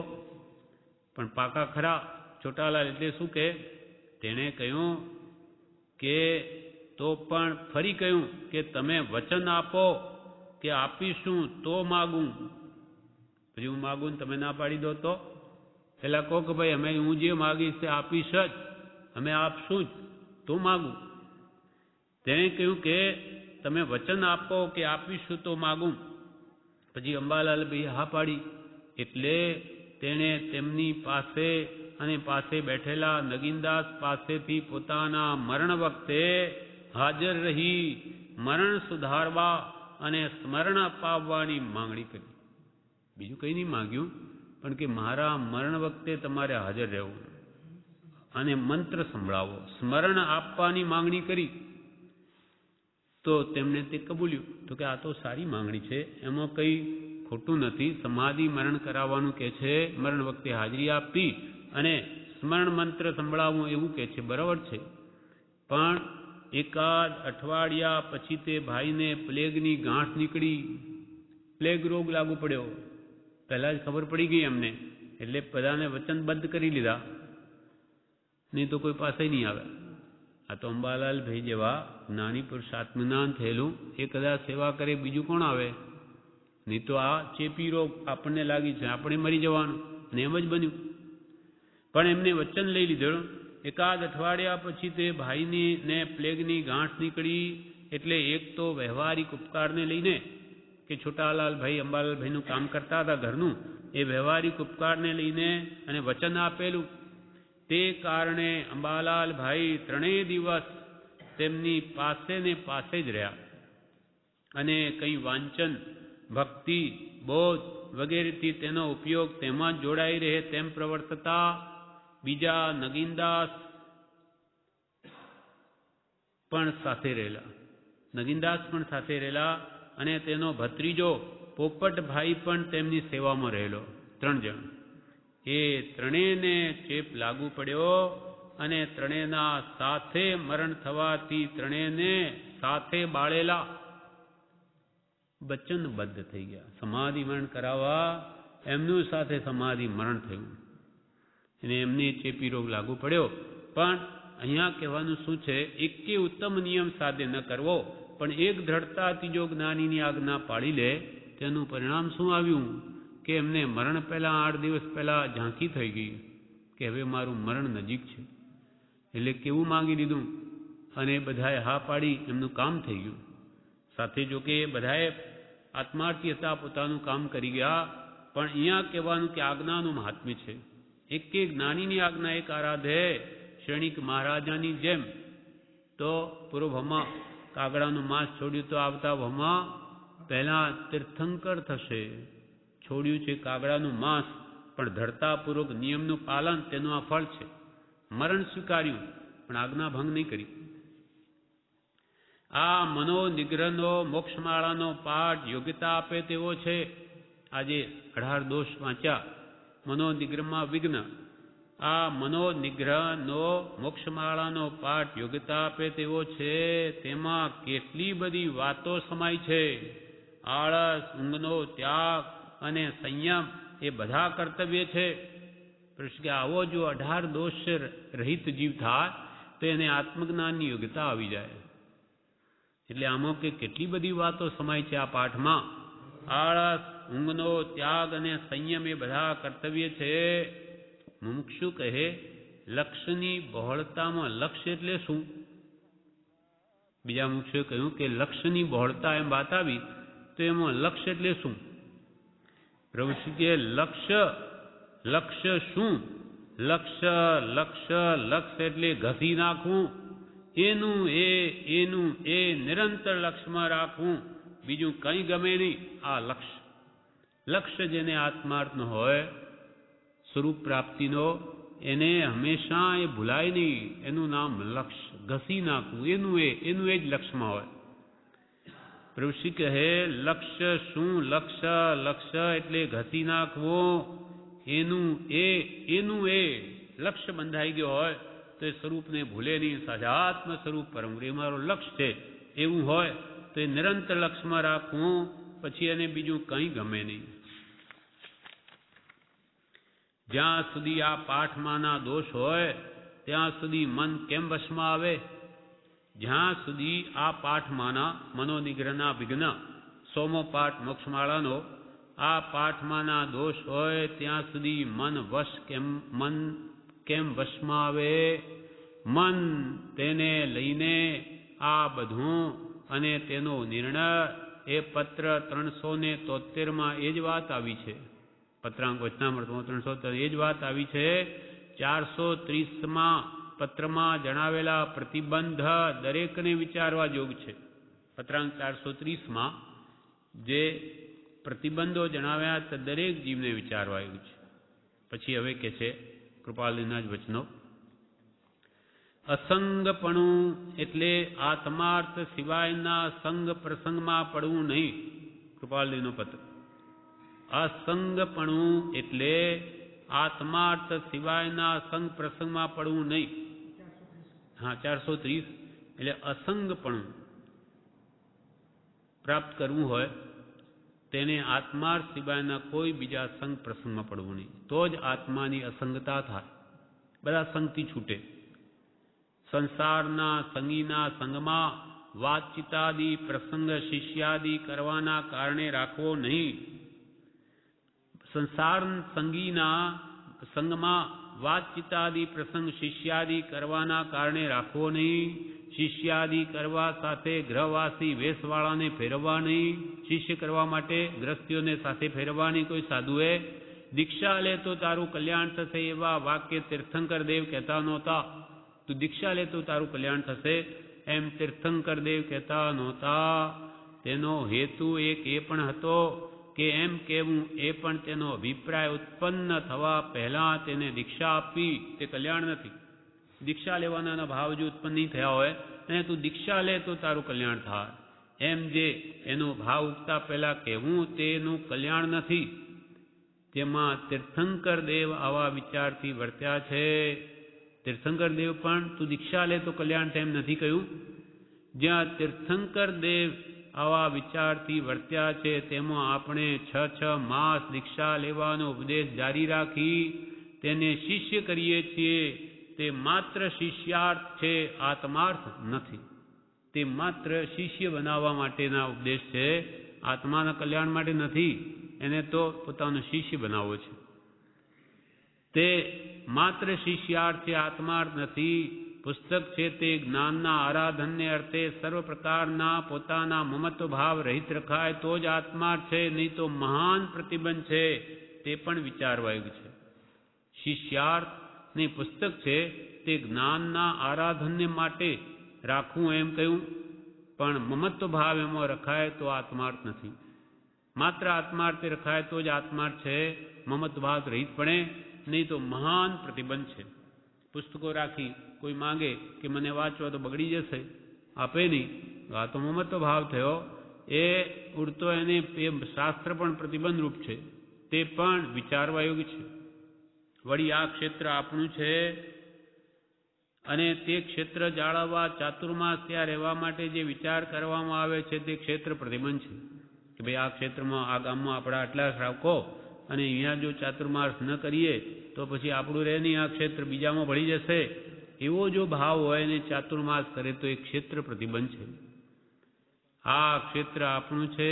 પણ પાકા ખરા છોટાલાલ એટલે શું કહે? તેણે કહ્યું કે તો પણ ફરી કહ્યું કે તમે વચન આપો કે આપીશું તો માગું. પછી હું માગું ને તમે ના પાડી દો તો? પેલા કહો કે ભાઈ અમે હું જે માગીશ તે આપીશ જ, અમે આપશું જ, તો માગું. તેણે કહ્યું કે તમે વચન આપો કે આપીશું તો માગું. પછી અંબાલાલભાઈ હા પાડી. એટલે તેણે તેમની પાસે અને પાસે બેઠેલા નગીનદાસ પાસેથી પોતાના મરણ વખતે હાજર રહી મરણ સુધારવા અને સ્મરણ અપાવવાની માંગણી કરી. બીજું કંઈ નહીં માગ્યું, પણ કે મારા મરણ વખતે તમારે હાજર રહેવું. અને મંત્ર સંભળાવો. સ્મરણ આપવાની માંગણી કરી તો તેમણે તે કબૂલ્યું. તો કે આ તો સારી માંગણી છે, એમાં કંઈ ખોટું નથી. સમાધિ મરણ કરાવવાનું કે છે, મરણ વખતે હાજરી આપવી અને સ્મરણ મંત્ર સંભળાવવું એવું કે છે, બરાબર છે. પણ એકાદ અઠવાડિયા પછી તે ભાઈને પ્લેગની ગાંઠ નીકળી, પ્લેગ રોગ લાગુ પડ્યો. પહેલાં જ ખબર પડી ગઈ એમને, એટલે બધાને વચનબદ્ધ કરી લીધા, નહીં તો કોઈ પાસે નહીં આવે. આ તો અંબાલાલ ભાઈ જેવા જ્ઞાની પુરુષ આત્મજ્ઞાન થયેલું એ કદાચ સેવા કરે, બીજું કોણ આવે? નહીં તો આ ચેપી રોગ આપણને લાગી છે, આપણે મરી જવાનું, ને એમ જ બન્યું. પણ એમને વચન લઈ લીધું. એકાદ અઠવાડિયા પછી તે ભાઈની ને પ્લેગની ગાંઠ નીકળી. એટલે એક તો વ્યવહારિક ઉપકારને લઈને કે છોટાલાલભાઈ અંબાલાલભાઈનું કામ કરતા હતા ઘરનું, એ વ્યવહારિક ઉપકારને લઈને અને વચન આપેલું, તે કારણે અંબાલાલભાઈ 3 દિવસ તેમની પાસે ને પાસે જ રહ્યા અને કંઈ વાંચન, ભક્તિ, બોધ વગેરેથી તેનો ઉપયોગ તેમાં જ જોડાઈ રહે તેમ પ્રવર્તતા. બીજા નગીનદાસ પણ સાથે રહેલા અને તેનો ભત્રીજો પોપટભાઈ પણ તેમની સેવામાં રહેલો. 3 જણ. એ 3ને ચેપ લાગુ પડ્યો અને 3ના સાથે મરણ થવાથી 3ને સાથે બાળેલા વચનબદ્ધ થઈ ગયા. સમાધિ મરણ કરાવવા એમનું સાથે સમાધિ મરણ થયું અને એમને ચેપી રોગ લાગુ પડ્યો. પણ અહીંયા કહેવાનું શું છે? એકે ઉત્તમ નિયમ સાધ્ય ન કરવો, પણ એક દ્રઢતા ત્રીજો જ્ઞાનીની આજ્ઞા પાળી લે. તેનું પરિણામ શું આવ્યું કે એમને મરણ પહેલાં 8 દિવસ પહેલાં ઝાંખી થઈ ગઈ કે હવે મારું મરણ નજીક છે. એટલે કેવું માંગી લીધું અને બધાએ હા પાડી, એમનું કામ થઈ ગયું. સાથે જો કે બધાએ આત્માર્થી હતા, પોતાનું કામ કરી ગયા. પણ અહીંયા કહેવાનું કે આજ્ઞાનું મહાત્મ્ય છે. એક જ્ઞાનીની આજ્ઞા એક આરાધે, શ્રેણિક મહારાજાની જેમ. તો પૂર્વ ભમાં કાગડાનું માંસ છોડ્યું તો આવતા ભમાં પહેલાં તીર્થંકર થશે. છોડ્યું છે કાગડાનું માંસ, પણ ધરતાપૂર્વક નિયમનું પાલન, તેનું આ ફળ છે. મરણ સ્વીકાર્યું પણ આજ્ઞા ભંગ નહીં કરી. આ મનોનિગ્રહનો મોક્ષમાળાનો પાઠ યોગ્યતા આપે તેવો છે. આજે 18 દોષ વાંચ્યા. મનોનિગ્રહમાં વિઘ્ન. આ મનોનિગ્રહનો મોક્ષમાળાનો પાઠ યોગ્યતા આપે તેવો છે. તેમાં કેટલી બધી વાતો સમાય છે. આળસ, ઊંઘનો ત્યાગ અને સંયમ એ બધા કર્તવ્ય છે. કે આવો જો 18 દોષ રહિત જીવ થાય તો એને આત્મજ્ઞાનની યોગ્યતા આવી જાય. એટલે આમાં કે કેટલી બધી વાતો સમાય છે આ પાઠમાં. આળસ, ઊંઘનો ત્યાગ અને સંયમ એ બધા કર્તવ્ય છે. મુમુક્ષુ કહે લક્ષ્યની બહોળતામાં, લક્ષ્ય એટલે શું? બીજા મુમુક્ષુએ કહ્યું કે લક્ષ્યની બહોળતા એમ વાત આવી તો એમાં લક્ષ્ય એટલે શું? પ્રભુ કે લક્ષ્ય શું? લક્ષ્ય એટલે ઘસી નાખવું. એનું એ નિરંતર લક્ષ્યમાં રાખવું, બીજું કંઈ ગમે નહીં. આ લક્ષ્ય જેને આત્માર્થનો હોય, સ્વરૂપ પ્રાપ્તિનો, એને હંમેશા એ ભૂલાય નહીં. એનું નામ લક્ષ્ય. ઘસી નાખવું એનું એ જ લક્ષ્યમાં હોય. પ્રભુ શ્રી કહે લક્ષ્ય શું? લક્ષ્ય એટલે ઘસી નાખવું. એનું એ લક્ષ્ય બંધાઈ ગયો હોય તો એ સ્વરૂપને ભૂલે નહીં. સજાત્મ સ્વરૂપ પરમ એ મારું લક્ષ્ય છે એવું હોય તો એ નિરંતર લક્ષ્યમાં રાખવું, પછી એને બીજું કંઈ ગમે નહીં. જ્યાં સુધી આ પાઠમાંના દોષ હોય ત્યાં સુધી મન કેમ વશમાં આવે? જ્યાં સુધી આ પાઠમાંના મનોનિગ્રહના વિઘ્ન, 100મો પાઠ મોક્ષમાળાનો, આ પાઠમાંના દોષ હોય ત્યાં સુધી મન કેમ વશમાં આવે? મન તેને લઈને આ બધું અને તેનો નિર્ણય એ પત્ર 373માં એ જ વાત આવી છે. પત્રાંક વચનામૃતમાં 373 એ જ વાત આવી છે. 430માં પત્રમાં જણાવેલા પ્રતિબંધ દરેકને વિચારવા યોગ છે. પત્રાંક 430માં જે પ્રતિબંધો જણાવ્યા તે દરેક જીવને વિચારવા યોગ છે. પછી હવે કે છે કૃપાલજીના જ વચનો, અસંગપણું એટલે આત્માર્થ સિવાયના સંગ પ્રસંગમાં પડવું નહીં. કૃપાલજીનો પત્ર. અસંગપણું એટલે આત્માર્થ સિવાયના સંગ પ્રસંગમાં પડવું નહીં. હા, 430. એટલે અસંગપણું પ્રાપ્ત કરવું હોય તેને આત્માર્થ સિવાયના કોઈ બીજા સંગ પ્રસંગમાં પડવું નહીં. તો જ આત્માની અસંગતા થાય, બધા સંગથી છૂટે. સંસારના સંગીના સંગમાં વાતચીતાદી પ્રસંગ શિષ્યાદિ કરવાના કારણે રાખવો નહીં. સંસાર સંગીના સંગમાં વાતચીતાદિ પ્રસંગ શિષ્યાદિ કરવાના કારણે રાખવો નહીં. શિષ્યાદિ કરવા સાથે ગ્રહવાસી વેશવાળાને ફેરવવા નહીં. શિષ્ય કરવા માટે ગ્રસ્તીઓને સાથે ફેરવવા નહીં. કોઈ સાધુએ દીક્ષા લે તો તારું કલ્યાણ થશે એવા વાક્ય તીર્થંકર દેવ કહેતા નહોતા. તું દીક્ષા લે તો તારું કલ્યાણ થશે એમ તીર્થંકર દેવ કહેતા નહોતા. તેનો હેતુ એક એ પણ હતો કે એમ કહેવું એ પણ તેનો અભિપ્રાય ઉત્પન્ન થવા પહેલાં તેને દીક્ષા આપવી તે કલ્યાણ નથી. દીક્ષા લેવાના ભાવ જો ઉત્પન્ન નહીં થયા હોય અને તું દીક્ષા લે તો તારું કલ્યાણ થાય એમ જે એનો ભાવ ઉગતા પહેલાં કહેવું તેનું કલ્યાણ નથી. તેમાં તીર્થંકર દેવ આવા વિચારથી વર્ત્યા છે. તીર્થંકર દેવ પણ તું દીક્ષા લે તો કલ્યાણ થાય એમ નથી કહ્યું. જ્યાં તીર્થંકર દેવ આવા વિચારથી વર્ત્યા છે તેમાં આપણે 6 માસ દીક્ષા લેવાનો ઉપદેશ જારી રાખી તેને શિષ્ય કરીએ છીએ. તે માત્ર શિષ્યાર્થ છે, આત્માર્થ નથી. તે માત્ર શિષ્ય બનાવવા માટેના ઉપદેશ છે, આત્માના કલ્યાણ માટે નથી. એને તો પોતાનો શિષ્ય બનાવવો છે. તે માત્ર શિષ્યાર્થ છે, આત્માર્થ નથી. પુસ્તક છે તે જ્ઞાનના આરાધનને અર્થે સર્વ પ્રકારના પોતાના મમત્વ ભાવ રહિત રખાય તો જ આત્માર્થ છે, નહીં તો મહાન પ્રતિબંધ છે. તે પણ વિચારવાયું છે. શિષ્યાર્થ ને પુસ્તક છે તે જ્ઞાનના આરાધનને માટે રાખવું એમ કહ્યું, પણ મમત્વ ભાવ એમાં રખાય તો આત્માર્થ નથી. માત્ર આત્માર્થે રખાય તો જ આત્માર્થ છે. મમત્વ ભાવ રહિત પડે નહીં તો મહાન પ્રતિબંધ છે. પુસ્તકો રાખી કોઈ માંગે કે મને વાંચવા તો બગડી જશે, આપે નહીં, આ તો મમત્વ ભાવ થયો. એ ઉડતો એને એ શાસ્ત્ર પણ પ્રતિબંધરૂપ છે. તે પણ વિચારવા યોગ્ય છે. વળી આ ક્ષેત્ર આપણું છે અને તે ક્ષેત્ર જાળવવા ચાતુર્માસ ત્યાં રહેવા માટે જે વિચાર કરવામાં આવે છે તે ક્ષેત્ર પ્રતિબંધ છે. કે ભાઈ આ ક્ષેત્રમાં આ ગામમાં આપણા આટલા શ્રાવકો અને અહીંયા જો ચાતુર્માસ ન કરીએ તો પછી આપણું રહે નહીં, આ ક્ષેત્ર બીજામાં ભળી જશે, એવો જો ભાવ હોય અને ચાતુર્માસ કરે તો એ ક્ષેત્ર પ્રતિબંધ છે. આ ક્ષેત્ર આપણું છે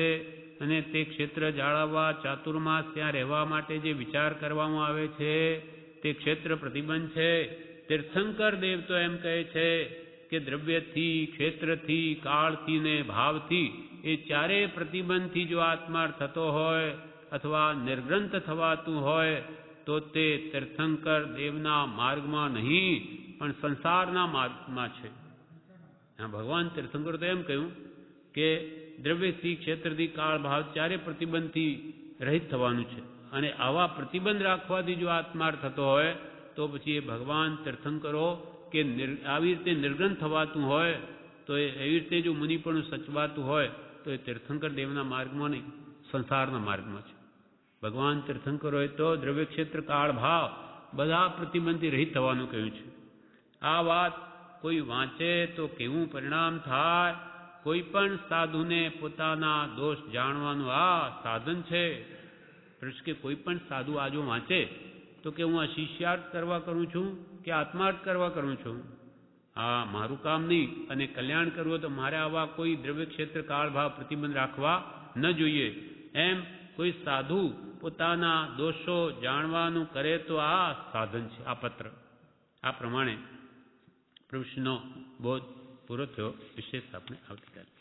અને તે ક્ષેત્ર જાળવવા ચાતુર્માસ ત્યાં રહેવા માટે જે વિચાર કરવામાં આવે છે તે ક્ષેત્ર પ્રતિબંધ છે. તીર્થંકર દેવ તો એમ કહે છે કે દ્રવ્યથી, ક્ષેત્રથી, કાળથી ને ભાવથી એ ચારેય પ્રતિબંધથી જો આત્માર્થ થતો હોય અથવા નિર્ગ્રંથ થવાતું હોય તો તે તીર્થંકર દેવના માર્ગમાં નહીં પણ સંસારના માર્ગમાં છે. ભગવાન તીર્થંકર તો એમ કહ્યું કે દ્રવ્યથી, ક્ષેત્રથી, કાળ, ભાવ ચારે પ્રતિબંધથી રહિત થવાનું છે. અને આવા પ્રતિબંધ રાખવાથી જો આત્માર્થ થતો હોય તો પછી એ ભગવાન તીર્થંકરો કે આવી રીતે નિર્ગ્રંથ થવાતું હોય તો એવી રીતે જો મુનિપણું સચવાતું હોય તો એ તીર્થંકર દેવના માર્ગમાં નહીં, સંસારના માર્ગમાં છે. ભગવાન તીર્થંકરોએ તો દ્રવ્ય, ક્ષેત્ર, કાળ, ભાવ બધા પ્રતિબંધથી રહિત થવાનું કહ્યું છે. આ વાત કોઈ વાંચે તો કેવું પરિણામ થાય. કોઈ પણ સાધુને પોતાના દોષ જાણવાનું આ સાધન છે. કે કોઈ પણ સાધુ આ જો વાંચે તો કે હું આ શિષ્યાર્થ કરવા કરું છું કે આત્માર્થ કરવા કરું છું, આ મારું કામ નહીં. અને કલ્યાણ કરવું તો મારે આવા કોઈ દ્રવ્ય, ક્ષેત્ર, કાળ, ભાવ પ્રતિબંધ રાખવા ન જોઈએ. એમ કોઈ સાધુ પોતાના દોષો જાણવાનું કરે તો આ સાધન છે, આ પત્ર. આ પ્રમાણે પ્રભુશ્રીનો બોધ પૂરો થયો. વિશેષ આપણે આવતીકાલે